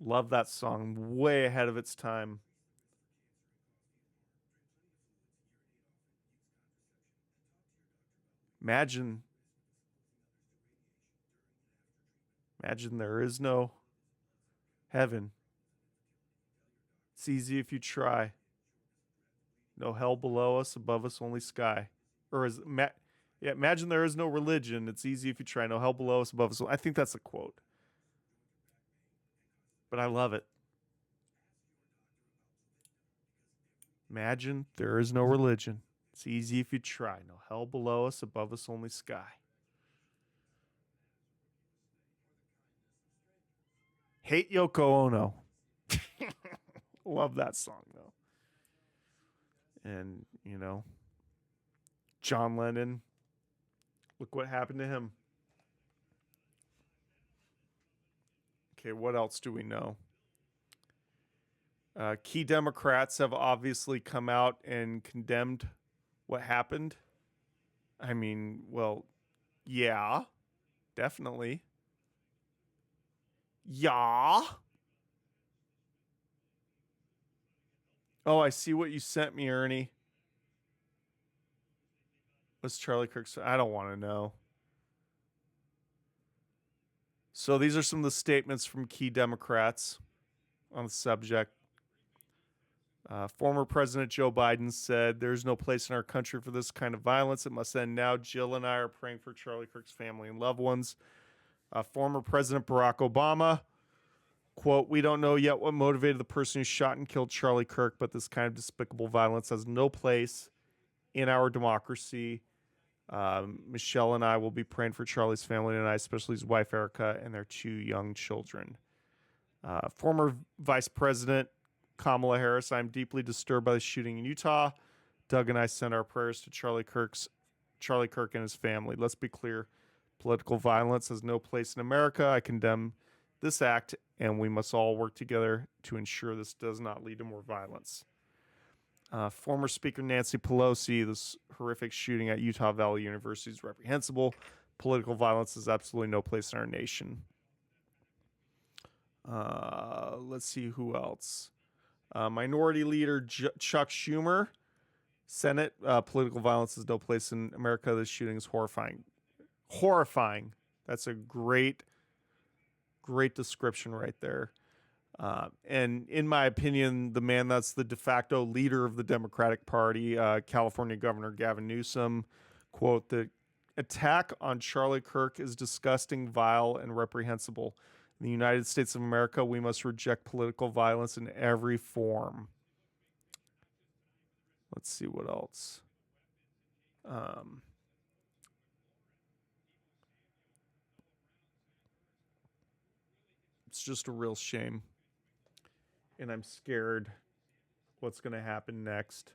Love that song, way ahead of its time. Imagine there is no heaven. It's easy if you try. No hell below us, above us only sky. Or imagine there is no religion. It's easy if you try. No hell below us, above us. I think that's a quote. But I love it. Imagine there is no religion. It's easy if you try. No hell below us, above us only sky. Hate Yoko Ono. Love that song, though. And, John Lennon, look what happened to him. Okay, what else do we know? Key Democrats have obviously come out and condemned what happened. I mean, well, yeah, definitely. Yeah. Oh, I see what you sent me, Ernie. What's Charlie Kirk's? I don't want to know. So these are some of the statements from key Democrats on the subject. Former President Joe Biden said, "There's no place in our country for this kind of violence. It must end now. Jill and I are praying for Charlie Kirk's family and loved ones." Former President Barack Obama, quote, "We don't know yet what motivated the person who shot and killed Charlie Kirk, but this kind of despicable violence has no place in our democracy. Michelle and I will be praying for Charlie's family tonight, especially his wife, Erica, and their 2 young children." Former Vice President Kamala Harris, "I'm deeply disturbed by the shooting in Utah. Doug and I send our prayers to Charlie Kirk and his family. Let's be clear. Political violence has no place in America. I condemn this act, and we must all work together to ensure this does not lead to more violence." Former Speaker Nancy Pelosi, "This horrific shooting at Utah Valley University is reprehensible. Political violence has absolutely no place in our nation." Let's see who else. Minority Leader Chuck Schumer, Senate, "Political violence has no place in America. This shooting is horrifying." Horrifying. That's a great description right there. And in my opinion, the man that's the de facto leader of the Democratic Party, California Governor Gavin Newsom, quote, "The attack on Charlie Kirk is disgusting, vile, and reprehensible. In the United States of America, we must reject political violence in every form." Let's see what else. It's just a real shame. And I'm scared what's going to happen next.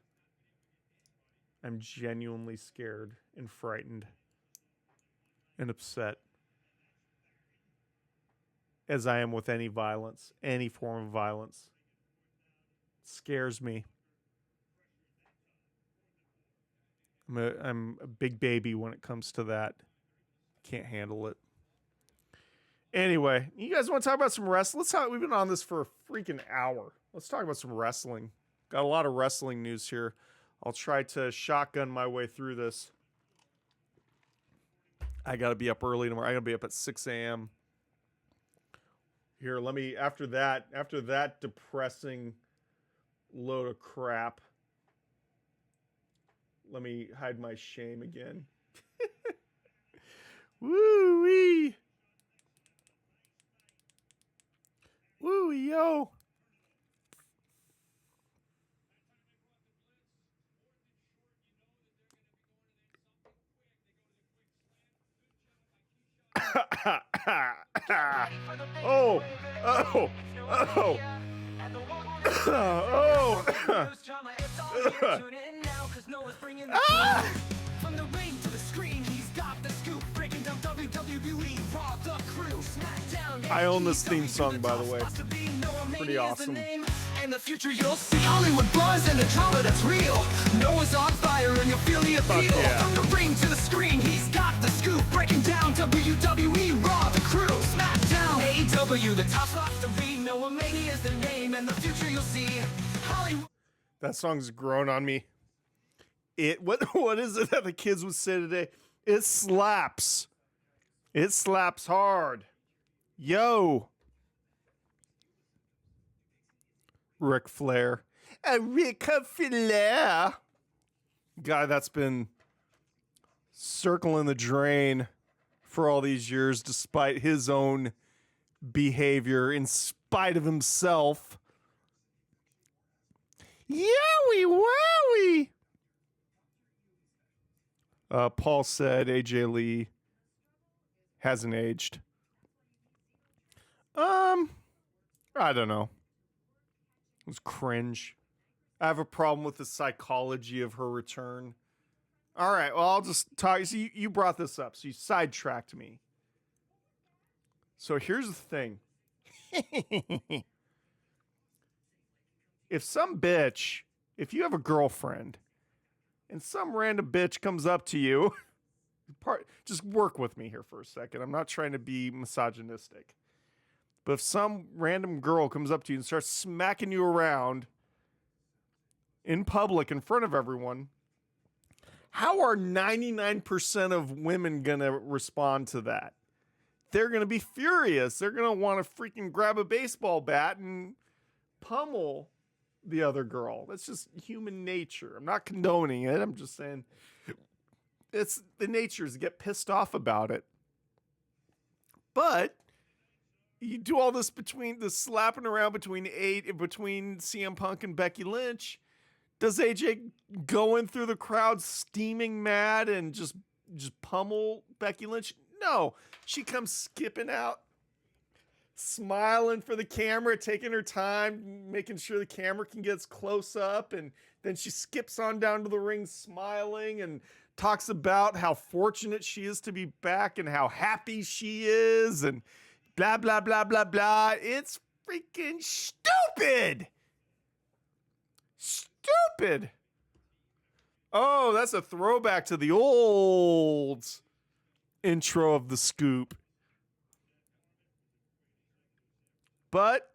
I'm genuinely scared and frightened and upset, as I am with any violence, any form of violence. It scares me. I'm a big baby when it comes to that. Can't handle it. Anyway, you guys want to talk about some wrestling? We've been on this for a freaking hour. Let's talk about some wrestling. Got a lot of wrestling news here. I'll try to shotgun my way through this. I got to be up early tomorrow. I got to be up at 6 a.m. Here, after that depressing load of crap, let me hide my shame again. Woo-wee. Woo, yo. Oh. From the ring to the screen, he's got the scoop, breaking down WWE, Raw, The Crew, SmackDown. I own this theme song, by the way. Pretty awesome. In the future you'll see Hollywood buzz and the drama that's real. Noah's on fire and you'll feel the appeal. yeah. From the ring to the screen, he's got the scoop. Breaking down WWE Raw, the crew. SmackDown, AEW, the top spots to read. Noah Mania is the name, and the future you'll see Hollywood. That song's grown on me. What is it that the kids would say today? It slaps. It slaps hard. Yo. Ric Flair. A Ric Flair. Guy that's been circling the drain for all these years despite his own behavior, in spite of himself. Yowie wowie. Paul said AJ Lee hasn't aged. I don't know. It was cringe. I have a problem with the psychology of her return. All right, well, I'll just talk. See, you brought this up, so you sidetracked me. So here's the thing. If you have a girlfriend and some random bitch comes up to you, just work with me here for a second. I'm not trying to be misogynistic. But if some random girl comes up to you and starts smacking you around in public in front of everyone, how are 99% of women going to respond to that? They're going to be furious. They're going to want to freaking grab a baseball bat and pummel the other girl. That's just human nature. I'm not condoning it. I'm just saying it's the nature is to get pissed off about it. But you do all this between the slapping around between CM Punk and Becky Lynch. Does AJ go in through the crowd steaming mad and just pummel Becky Lynch? No, she comes skipping out, smiling for the camera, taking her time, making sure the camera can get close up, and then she skips on down to the ring smiling and talks about how fortunate she is to be back and how happy she is and blah, blah, blah, blah, blah. It's freaking stupid. Stupid. Oh, that's a throwback to the old intro of the scoop. But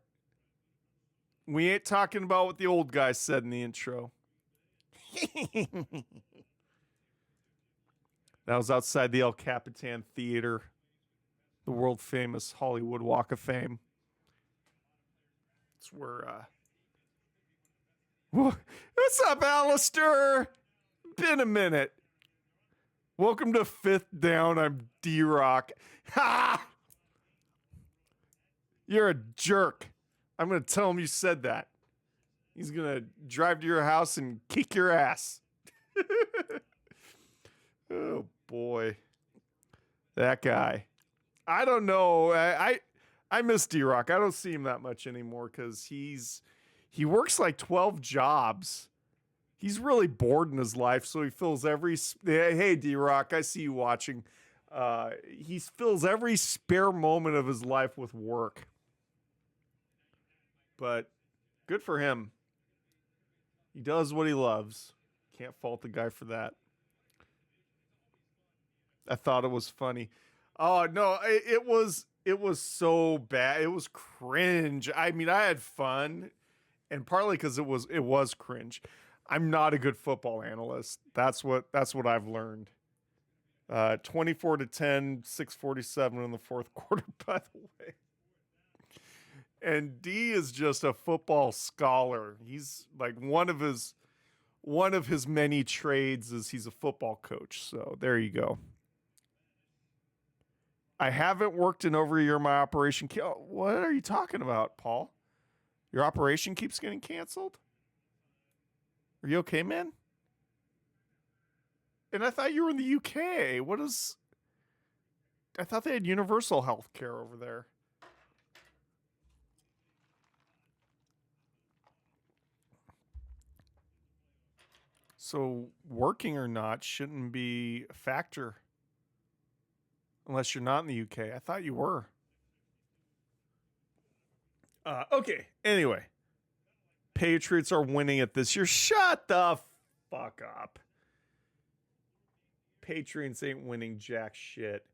we ain't talking about what the old guy said in the intro. That was outside the El Capitan Theater, the world famous Hollywood Walk of Fame. It's where, what's up, Alistair? Been a minute. Welcome to Fifth Down. I'm D-Rock. Ha! You're a jerk. I'm going to tell him you said that. He's going to drive to your house and kick your ass. Oh, boy. That guy. I don't know. I miss D-Rock. I don't see him that much anymore because he works like 12 jobs. He's really bored in his life, so he fills every... Hey, D-Rock, I see you watching. He fills every spare moment of his life with work. But good for him. He does what he loves. Can't fault the guy for that. I thought it was funny. Oh, no, it was so bad. It was cringe. I mean, I had fun, and partly because it was cringe. I'm not a good football analyst. That's what I've learned. 24-10, 6:47 in the fourth quarter, by the way. And D is just a football scholar. He's like one of his many trades is he's a football coach. So there you go. I haven't worked in over a year. My operation. What are you talking about, Paul? Your operation keeps getting canceled? Are you okay, man? And I thought you were in the UK. I thought they had universal health care over there. So working or not shouldn't be a factor unless you're not in the UK. I thought you were. Okay. Anyway, Patriots are winning it this year. Shut the fuck up. Patriots ain't winning jack shit.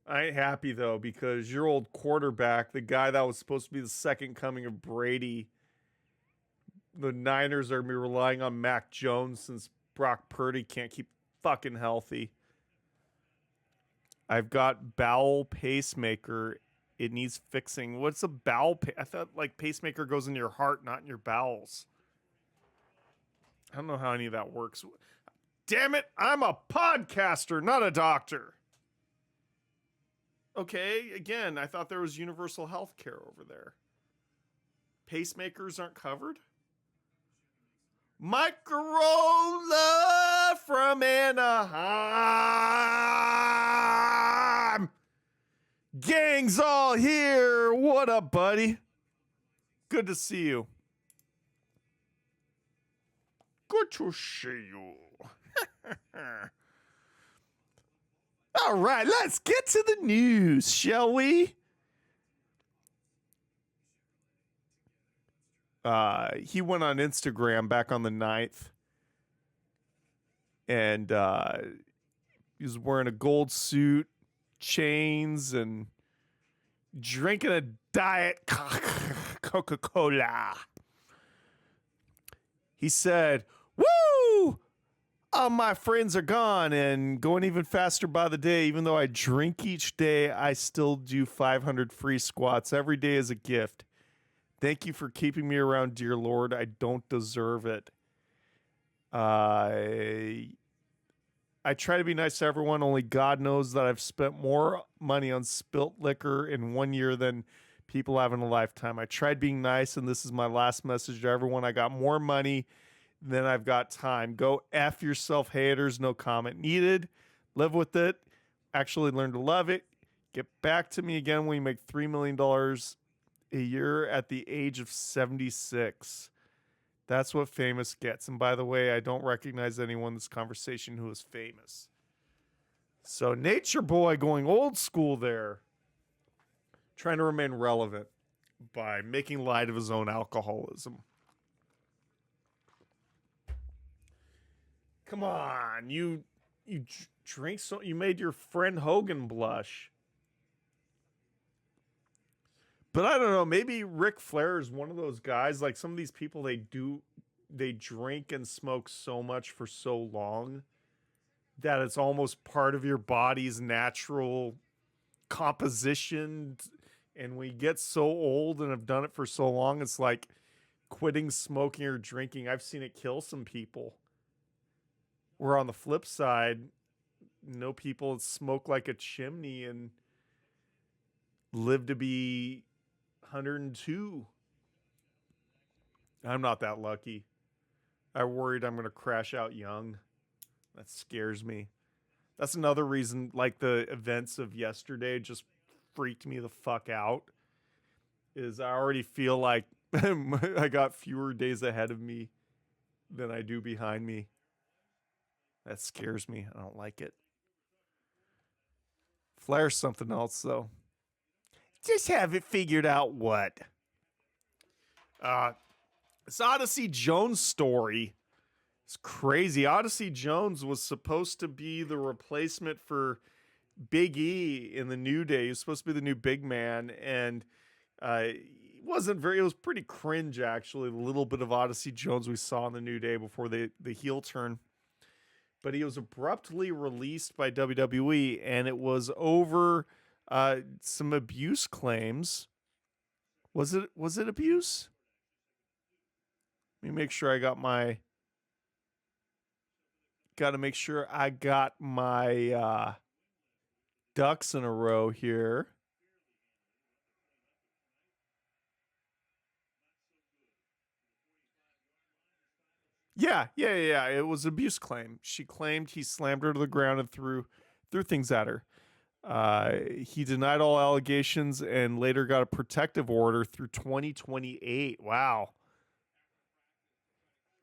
I ain't happy though, because your old quarterback, the guy that was supposed to be the second coming of Brady, the Niners are going to be relying on Mac Jones since Brock Purdy can't keep fucking healthy. I've got bowel pacemaker. It needs fixing. What's a bowel? I thought like pacemaker goes in your heart, not in your bowels. I don't know how any of that works. Damn it, I'm a podcaster, not a doctor. Okay, again, I thought there was universal health care over there. Pacemakers aren't covered? Mike Carolla from Anaheim. Gang's all here. What up, buddy? Good to see you. Good to see you. All right, let's get to the news, shall we? He went on Instagram back on the 9th, and he was wearing a gold suit, chains, and drinking a Diet Coca-Cola. He said, "Woo! All my friends are gone and going even faster by the day. Even though I drink each day, I still do 500 free squats. Every day is a gift. Thank you for keeping me around, dear Lord. I don't deserve it. I try to be nice to everyone. Only God knows that I've spent more money on spilt liquor in 1 year than people have in a lifetime. I tried being nice, and this is my last message to everyone. I got more money than I've got time. Go F yourself, haters. No comment needed. Live with it. Actually learn to love it. Get back to me again when you make $3 million a year at the age of 76. That's what famous gets. And by the way, I don't recognize anyone in this conversation who is famous. So Nature Boy going old school there. Trying to remain relevant by making light of his own alcoholism. Come on, you drink so you made your friend Hogan blush. But I don't know, maybe Ric Flair is one of those guys, like some of these people, they drink and smoke so much for so long that it's almost part of your body's natural composition. And when you get so old and have done it for so long, it's like quitting smoking or drinking. I've seen it kill some people. Where on the flip side, people smoke like a chimney and live to be 102. I'm not that lucky. I'm worried I'm going to crash out young. That scares me. That's another reason, like the events of yesterday just freaked me the fuck out, is I already feel like I got fewer days ahead of me than I do behind me. That scares me. I don't like it. Flair's something else, though. Just haven't figured out what. This Odyssey Jones story is crazy. Odyssey Jones was supposed to be the replacement for Big E in the New Day. He was supposed to be the new big man, and it was pretty cringe, actually, the little bit of Odyssey Jones we saw in the New Day before the heel turn. But he was abruptly released by WWE, and it was over some abuse claims. Was it abuse? Let me make sure I got my... Got to make sure I got my ducks in a row here. Yeah. It was an abuse claim. She claimed he slammed her to the ground and threw things at her. He denied all allegations and later got a protective order through 2028. Wow.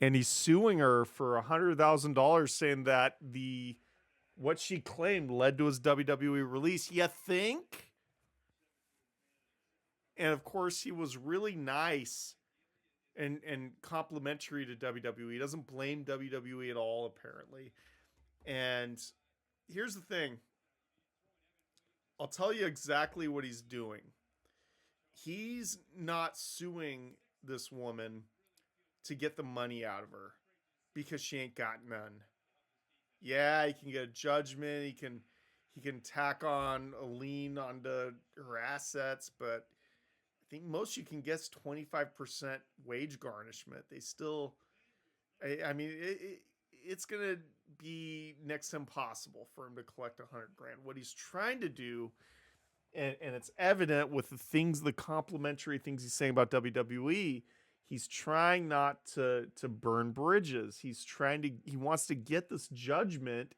And he's suing her for $100,000, saying that what she claimed led to his WWE release. You think? And of course, he was really nice and complimentary to WWE. He doesn't blame WWE at all, apparently. And here's the thing, I'll tell you exactly what he's doing. He's not suing this woman to get the money out of her because she ain't got none. Yeah, he can get a judgment. He can tack on a lien onto her assets, but I think most you can get is 25% wage garnishment. They still, I mean, it's gonna be next to impossible for him to collect 100 grand. What he's trying to do, and it's evident with the complimentary things he's saying about WWE. He's trying not to burn bridges. He wants to get this judgment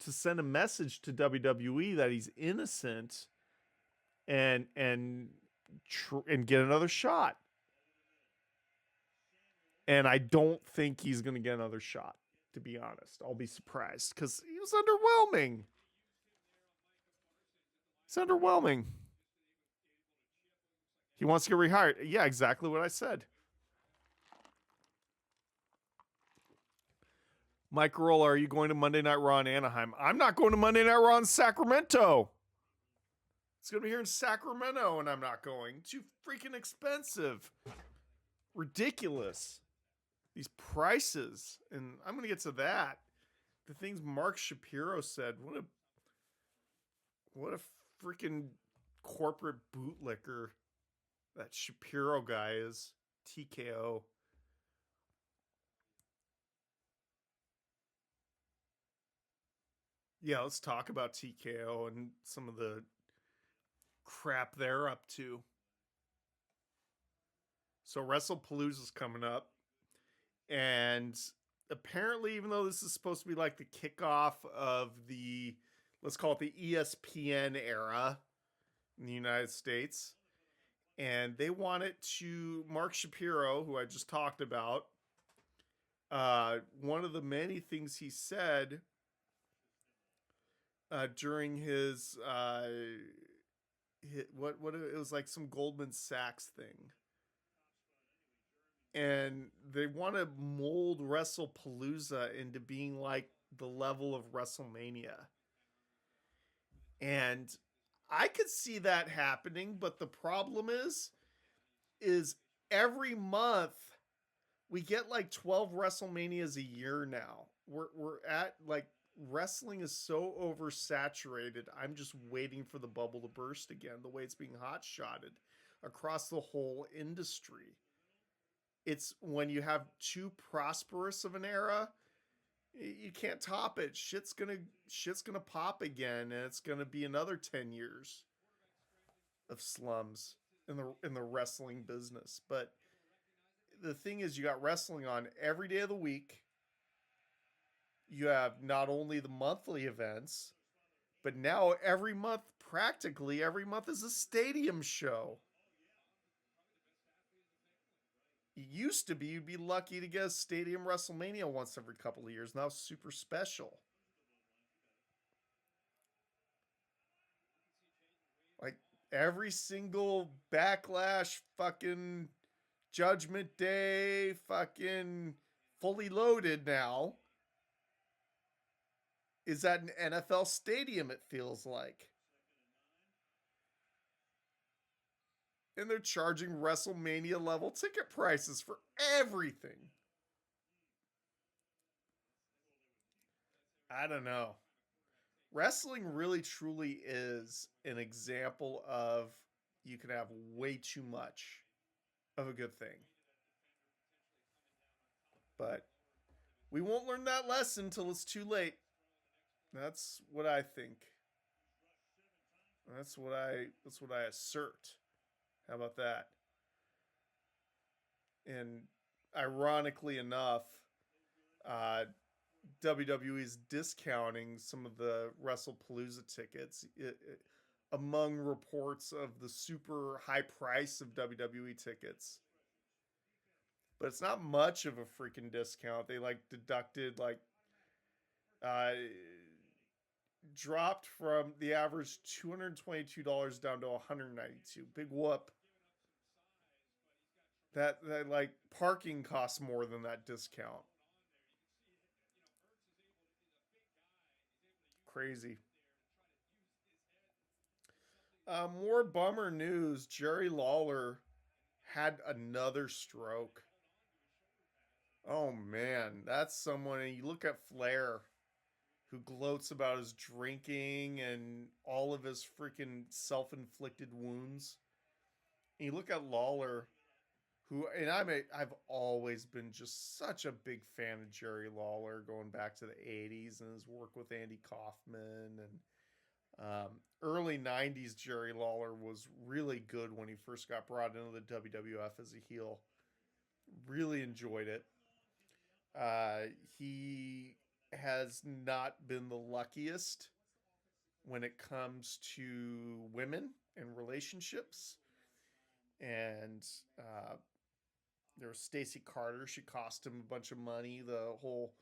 to send a message to WWE that he's innocent and get another shot. And I don't think he's going to get another shot, to be honest. I'll be surprised because he was underwhelming. It's underwhelming. He wants to get rehired. Yeah, exactly what I said. Mike Rolla, are you going to Monday Night Raw in Anaheim? I'm not going to Monday Night Raw in Sacramento. It's going to be here in Sacramento, and I'm not going. Too freaking expensive. Ridiculous. These prices. And I'm going to get to that. The things Mark Shapiro said. What a freaking corporate bootlicker that Shapiro guy is. TKO. Yeah, let's talk about TKO and some of the crap they're up to. So WrestlePalooza's coming up. And apparently, even though this is supposed to be like the kickoff of the, let's call it the ESPN era in the United States, and they want it to, Mark Shapiro, who I just talked about, one of the many things he said during his what it was like some Goldman Sachs thing. And they want to mold WrestlePalooza into being like the level of WrestleMania. And I could see that happening, but the problem is every month we get like 12 WrestleManias a year now. We're at like, wrestling is so oversaturated. I'm just waiting for the bubble to burst again, the way it's being hot shotted across the whole industry. It's when you have too prosperous of an era, you can't top it. Shit's gonna pop again, and it's gonna be another 10 years of slums in the wrestling business. But the thing is, you got wrestling on every day of the week. You have not only the monthly events, but now practically every month is a stadium show. It used to be you'd be lucky to get a stadium WrestleMania once every couple of years. Now it's super special. Like every single Backlash, fucking Judgment Day, fucking Fully Loaded now is at an NFL stadium, it feels like. And they're charging WrestleMania level ticket prices for everything. I don't know. Wrestling really truly is an example of you can have way too much of a good thing. But we won't learn that lesson until it's too late. That's what I think. That's what I assert. How about that? And ironically enough, WWE is discounting some of the WrestlePalooza tickets among reports of the super high price of WWE tickets. But it's not much of a freaking discount. They like deducted like uh dropped from the average $222 down to $192. Big whoop. That like parking costs more than that discount. Crazy. More bummer news. Jerry Lawler had another stroke. Oh man, that's someone. And you look at Flair, who gloats about his drinking and all of his freaking self-inflicted wounds. And you look at Lawler, who and I've always been just such a big fan of Jerry Lawler, going back to the '80s and his work with Andy Kaufman and early '90s. Jerry Lawler was really good when he first got brought into the WWF as a heel. Really enjoyed it. He has not been the luckiest when it comes to women and relationships. And there was Stacy Carter. She cost him a bunch of money. The whole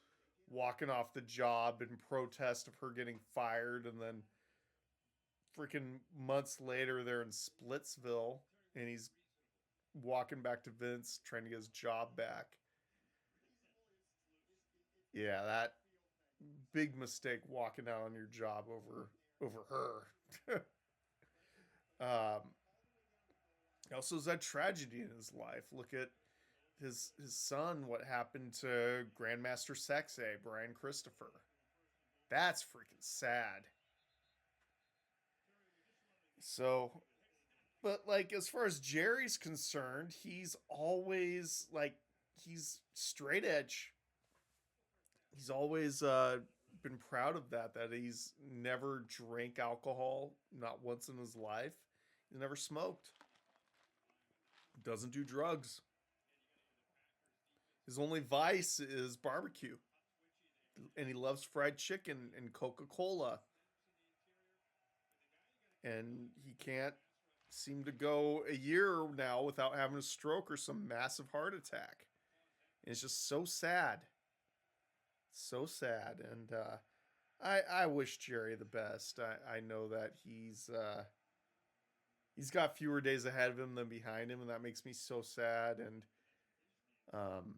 walking off the job in protest of her getting fired. And then freaking months later, they're in Splitsville. And he's walking back to Vince trying to get his job back. Yeah, that big mistake walking out on your job over her. um, also, is that tragedy in his life? Look at his son. What happened to Grandmaster Sexay, Brian Christopher? That's freaking sad. So, but like as far as Jerry's concerned, he's always like he's straight edge. He's always been proud of that he's never drank alcohol, not once in his life. He's never smoked. Doesn't do drugs. His only vice is barbecue. And he loves fried chicken and Coca-Cola. And he can't seem to go a year now without having a stroke or some massive heart attack. And it's just so sad. So sad. And I wish Jerry the best. I know that he's got fewer days ahead of him than behind him, and that makes me so sad. And um,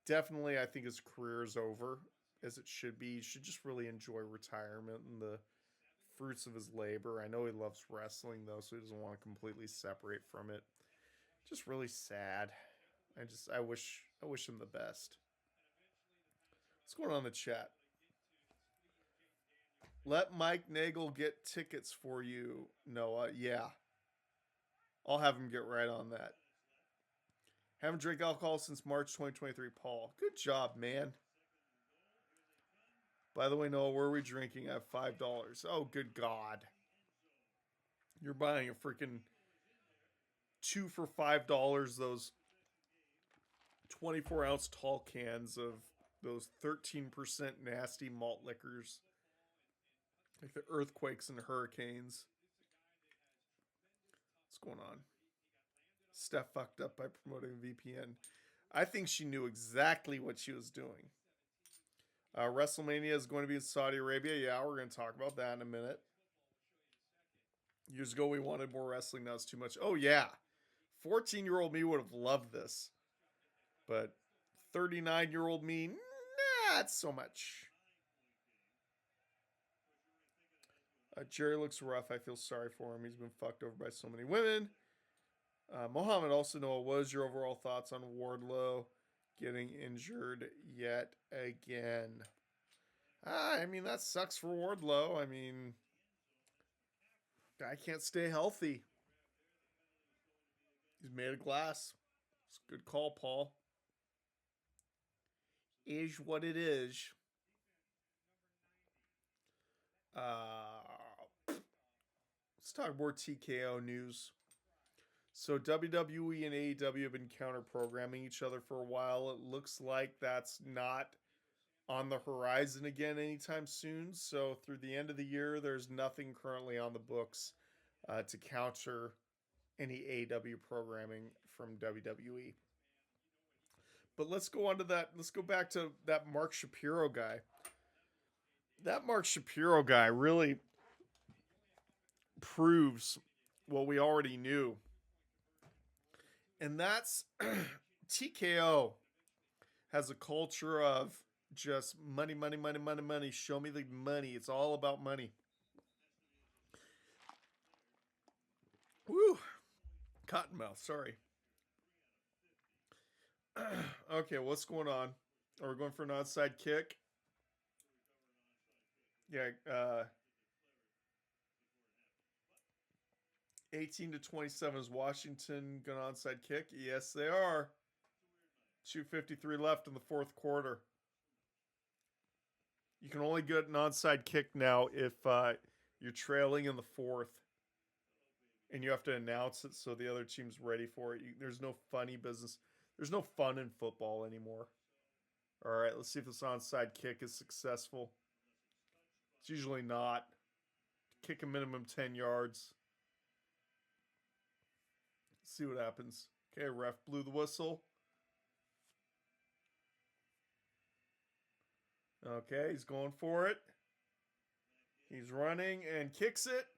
definitely, I think his career is over, as it should be. He should just really enjoy retirement and the fruits of his labor. I know he loves wrestling though, so he doesn't want to completely separate from it. Just really sad. I wish him the best. What's going on in the chat? Let Mike Nagel get tickets for you, Noah. Yeah. I'll have him get right on that. Haven't drank alcohol since March 2023, Paul. Good job, man. By the way, Noah, where are we drinking? I have $5. Oh, good God. You're buying a freaking 2 for $5, those 24-ounce tall cans of those 13% nasty malt liquors. Like the earthquakes and hurricanes. What's going on? Steph fucked up by promoting VPN. I think she knew exactly what she was doing. WrestleMania is going to be in Saudi Arabia. Yeah, we're going to talk about that in a minute. Years ago, we wanted more wrestling. Now it's too much. Oh, yeah. 14-year-old me would have loved this. But 39-year-old me, not so much. Jerry looks rough. I feel sorry for him. He's been fucked over by so many women. Mohammed also know what was your overall thoughts on Wardlow getting injured yet again? I mean, that sucks for Wardlow. I mean, guy can't stay healthy. He's made of glass. It's a good call, Paul. Is what it is. Let's talk more TKO news. So WWE and AEW have been counter-programming each other for a while. It looks like that's not on the horizon again anytime soon. So through the end of the year, there's nothing currently on the books to counter any AEW programming from WWE. But let's go on to that. Let's go back to that Mark Shapiro guy. That Mark Shapiro guy really proves what we already knew. And that's TKO has a culture of just money, money, money, money, money. Show me the money. It's all about money. Woo. Cottonmouth, sorry. Okay, what's going on? Are we going for an onside kick? Yeah, 18 to 27 is Washington going onside kick? Yes, they are. 2:53 left in the fourth quarter. You can only get an onside kick now if you're trailing in the fourth. And you have to announce it so the other team's ready for it. There's no funny business. There's no fun in football anymore. All right, let's see if this onside kick is successful. It's usually not. Kick a minimum 10 yards. Let's see what happens. Okay, ref blew the whistle. Okay, he's going for it. He's running and kicks it.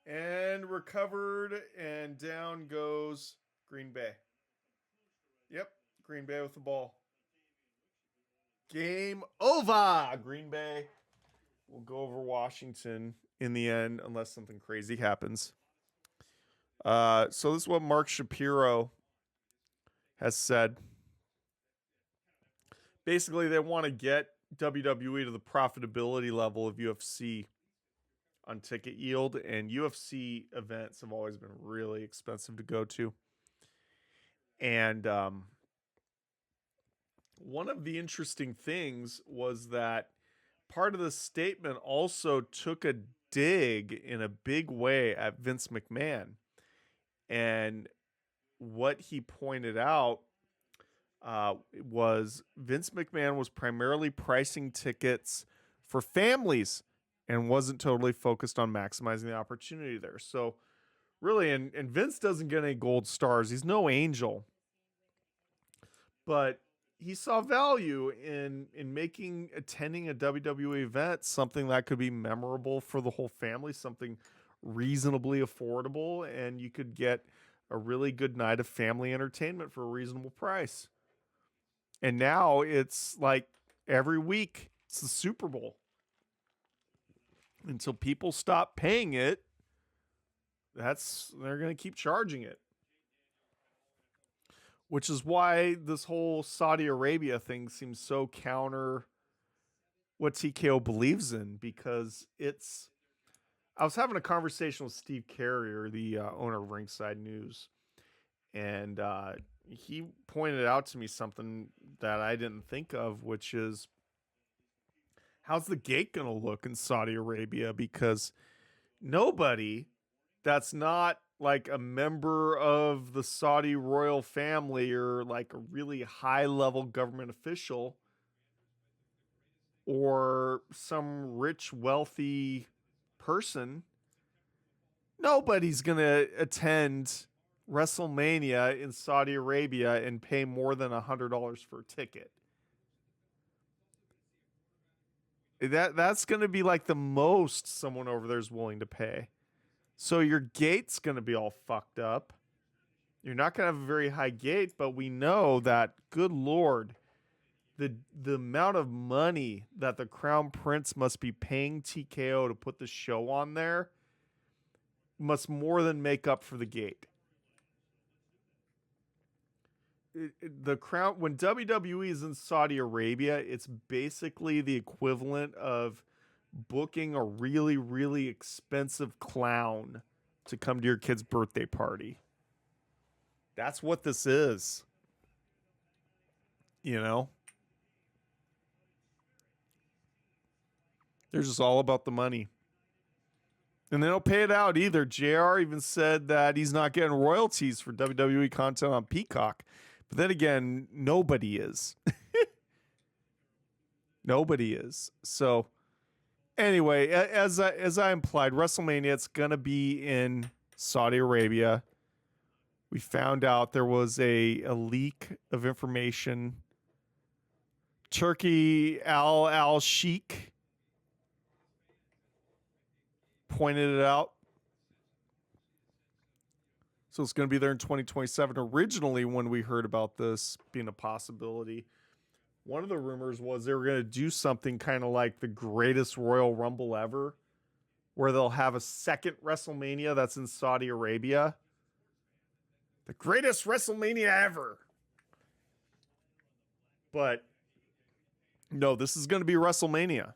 And recovered, and down goes Green Bay. Yep, Green Bay with the ball. Game over. Green Bay will go over Washington in the end unless something crazy happens. So this is what Mark Shapiro has said. Basically, they want to get WWE to the profitability level of UFC on ticket yield, and UFC events have always been really expensive to go to. And one of the interesting things was that part of the statement also took a dig in a big way at Vince McMahon. And what he pointed out was Vince McMahon was primarily pricing tickets for families and wasn't totally focused on maximizing the opportunity there. So really, and Vince doesn't get any gold stars. He's no angel. But he saw value in making attending a WWE event something that could be memorable for the whole family, something reasonably affordable, and you could get a really good night of family entertainment for a reasonable price. And now it's like every week it's the Super Bowl. Until people stop paying it, they're going to keep charging it. Which is why this whole Saudi Arabia thing seems so counter what TKO believes in, because I was having a conversation with Steve Carrier, the owner of Ringside News, and he pointed out to me something that I didn't think of, which is, how's the gate going to look in Saudi Arabia? Because nobody that's not like a member of the Saudi royal family or like a really high level government official or some rich, wealthy person, nobody's going to attend WrestleMania in Saudi Arabia and pay more than $100 for a ticket. That's going to be like the most someone over there is willing to pay. So your gate's going to be all fucked up. You're not going to have a very high gate, but we know that, good Lord, the amount of money that the Crown Prince must be paying TKO to put the show on there must more than make up for the gate. The Crown, when WWE is in Saudi Arabia, it's basically the equivalent of booking a really, really expensive clown to come to your kid's birthday party. That's what this is. You know? They're just all about the money. And they don't pay it out either. JR even said that he's not getting royalties for WWE content on Peacock. But then again, nobody is. Nobody is. So anyway, as I implied, WrestleMania, it's going to be in Saudi Arabia. We found out there was a leak of information. Turkey Al Sheikh pointed it out. So it's going to be there in 2027. Originally, when we heard about this being a possibility, one of the rumors was they were going to do something kind of like the greatest Royal Rumble ever, where they'll have a second WrestleMania that's in Saudi Arabia. The greatest WrestleMania ever. But no, this is going to be WrestleMania.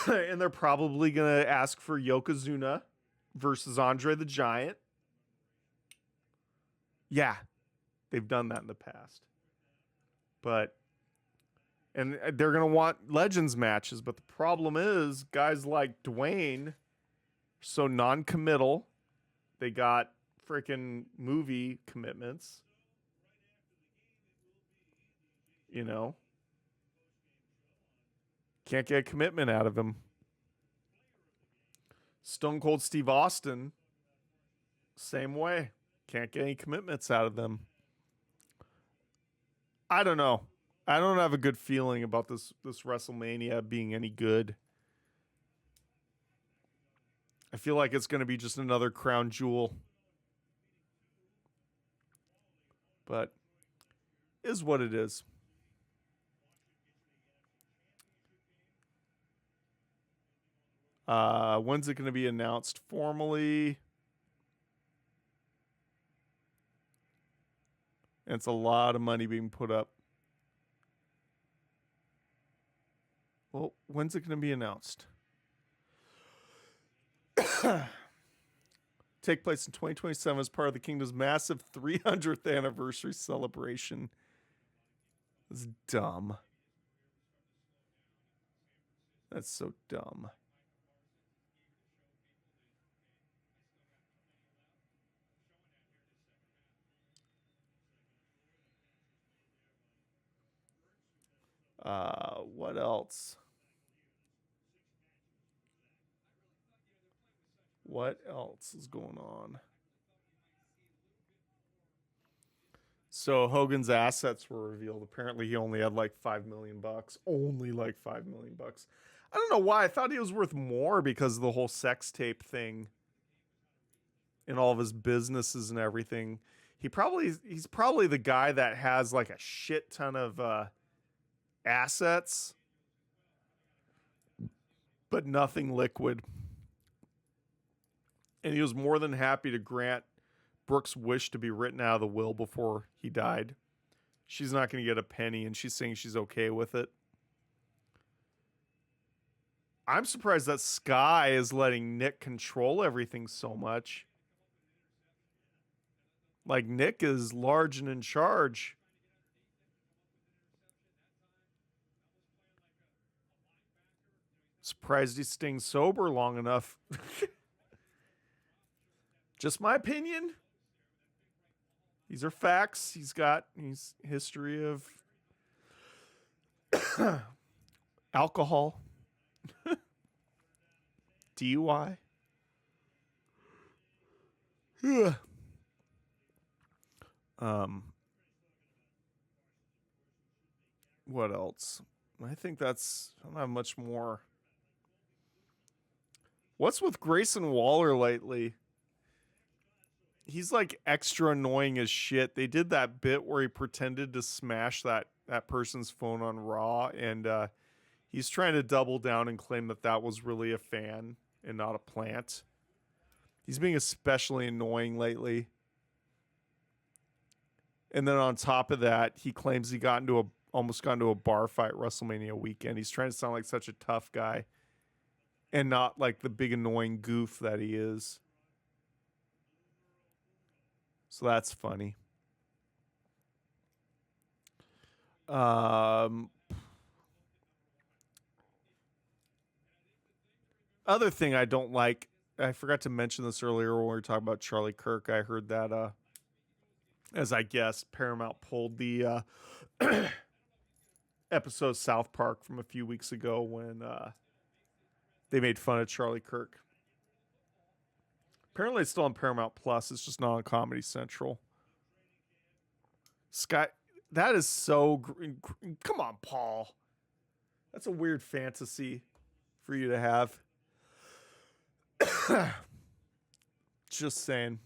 And they're probably going to ask for Yokozuna versus Andre the Giant. Yeah, they've done that in the past. And they're going to want Legends matches. But the problem is, guys like Dwayne are so non-committal. They got freaking movie commitments. You know? Can't get a commitment out of him. Stone Cold Steve Austin, same way. Can't get any commitments out of them. I don't know. I don't have a good feeling about this WrestleMania being any good. I feel like it's going to be just another crown jewel. But is what it is. When's it going to be announced formally? And it's a lot of money being put up. Well, when's it going to be announced? Take place in 2027 as part of the Kingdom's massive 300th anniversary celebration. That's dumb. That's so dumb. What else? What else is going on? So Hogan's assets were revealed. Apparently he only had like $5 million. Only like $5 million. I don't know why. I thought he was worth more because of the whole sex tape thing and all of his businesses and everything. He's probably the guy that has like a shit ton of assets, but nothing liquid. And he was more than happy to grant Brooke's wish to be written out of the will before he died. She's not going to get a penny, and she's saying she's okay with it. I'm surprised that Sky is letting Nick control everything so much. Like, Nick is large and in charge. Surprised he's staying sober long enough. Just my opinion. These are facts. He's history of alcohol, DUI. What else? I think I don't have much more. What's with Grayson Waller lately? He's like extra annoying as shit. They did that bit where he pretended to smash that person's phone on Raw, and he's trying to double down and claim that was really a fan and not a plant. He's being especially annoying lately. And then on top of that, he claims he almost got into a bar fight WrestleMania weekend. He's trying to sound like such a tough guy and not like the big annoying goof that he is. So that's funny. Other thing I don't like, I forgot to mention this earlier when we were talking about Charlie Kirk. I heard that, as I guessed, Paramount pulled the episode of South Park from a few weeks ago when they made fun of Charlie Kirk. Apparently it's still on Paramount Plus. It's just not on Comedy Central. Sky, that is so... Come on, Paul. That's a weird fantasy for you to have. Just saying.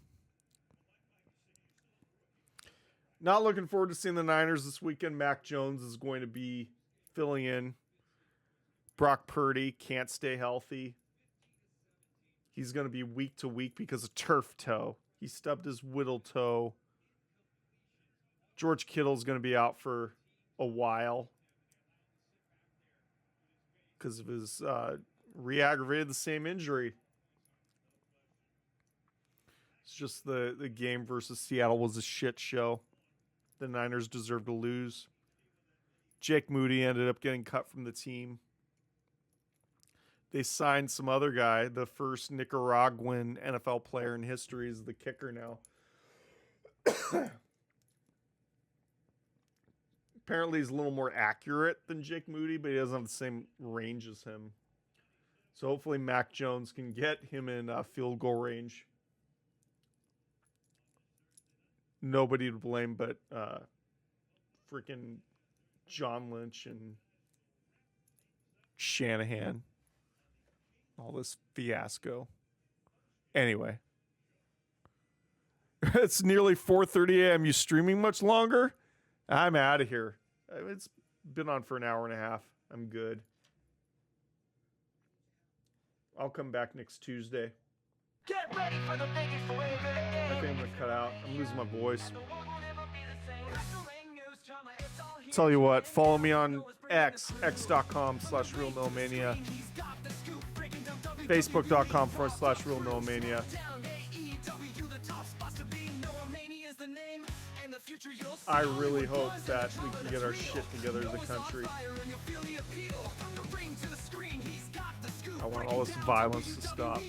Not looking forward to seeing the Niners this weekend. Mac Jones is going to be filling in. Brock Purdy can't stay healthy. He's going to be week to week because of turf toe. He stubbed his whittle toe. George Kittle's going to be out for a while because of his re-aggravated the same injury. It's just the game versus Seattle was a shit show. The Niners deserved to lose. Jake Moody ended up getting cut from the team. They signed some other guy, the first Nicaraguan NFL player in history, is the kicker now. Apparently he's a little more accurate than Jake Moody, but he doesn't have the same range as him. So hopefully Mac Jones can get him in field goal range. Nobody to blame but freaking John Lynch and Shanahan. All this fiasco. Anyway. It's nearly 4:30 a.m. You streaming much longer? I'm out of here. It's been on for an hour and a half. I'm good. I'll come back next Tuesday. Get ready for the biggest wave of the I game. think I'm going to cut out. I'm losing my voice. The world will never be the same. Wrestling news, drama, it's all here. Tell you what, follow me on x.com/realnomania, He's got the scoop, breaking down WWE. facebook.com/realnomania. Down AEW, the top spots to be. Noah Mania is the name, and the future you'll see. I really hope that we can get our shit together as a country. I want all this violence to stop.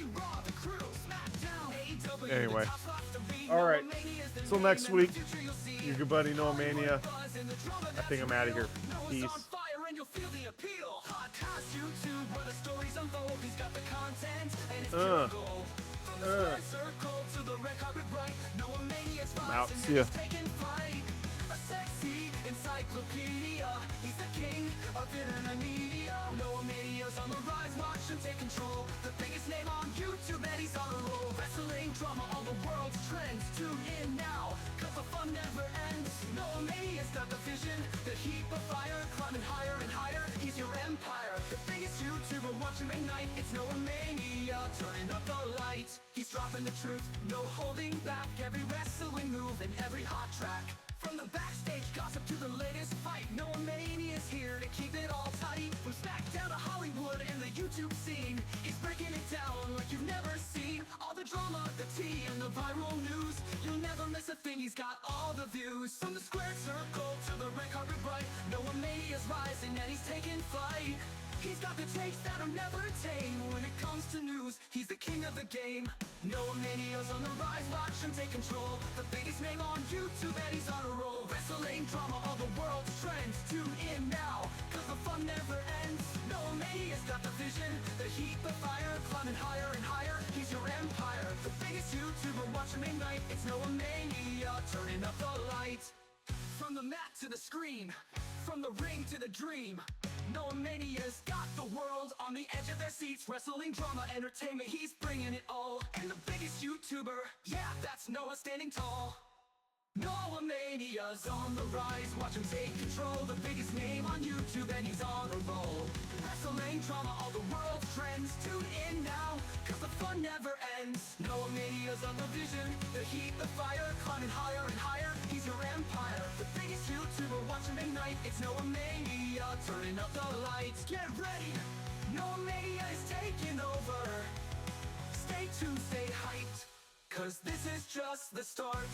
Anyway. All right. Till next week. Your good buddy Noah Mania. I think I'm out of here. Peace. I'm out. See ya. Encyclopedia, he's the king of internet media. Noah Mania's on the rise, watch him take control. The biggest name on YouTube, and he's on a roll. Wrestling drama, all the world's trends. Tune in now, cause the fun never ends. Noah Mania's got the vision, the heat of fire, climbing higher and higher. He's your empire, the biggest YouTuber, watch him ignite. It's Noah Mania, turning up the light. He's dropping the truth, no holding back. Every wrestling move and every hot track. From the backstage gossip to the latest fight, Noah Mania's here to keep it all tight. From SmackDown to Hollywood and the YouTube scene, he's breaking it down like you've never seen. All the drama, the tea, and the viral news, you'll never miss a thing, he's got all the views. From the squared circle to the red carpet bright, Noah Mania's rising and he's taking flight. He's got the takes that'll never tame. When it comes to news, he's the king of the game. Noah Mania's on the rise, watch him take control. The biggest name on YouTube, and he's on a roll. Wrestling drama, all the world's trends. Tune in now, cause the fun never ends. Noah Mania's got the vision, the heat, the fire, climbing higher and higher. He's your empire, the biggest YouTuber, watch him ignite. It's Noah Mania, turning up the light. From the mat to the screen, from the ring to the dream, Noah Mania's got the world on the edge of their seats. Wrestling drama, entertainment, he's bringing it all. And the biggest YouTuber, yeah, that's Noah standing tall. Noah Mania's on the rise, watch him take control. The biggest name on YouTube, and he's on a roll. Wrestling drama, all the world's trends. Tune in now, cause the fun never ends. Noah Mania's on the vision, the heat, the fire, climbing higher and higher. He's your empire, the biggest YouTuber, watch him ignite. It's Noah Mania, turning up the lights. Get ready, Noah Mania is taking over. Stay tuned, stay hyped, cause this is just the start.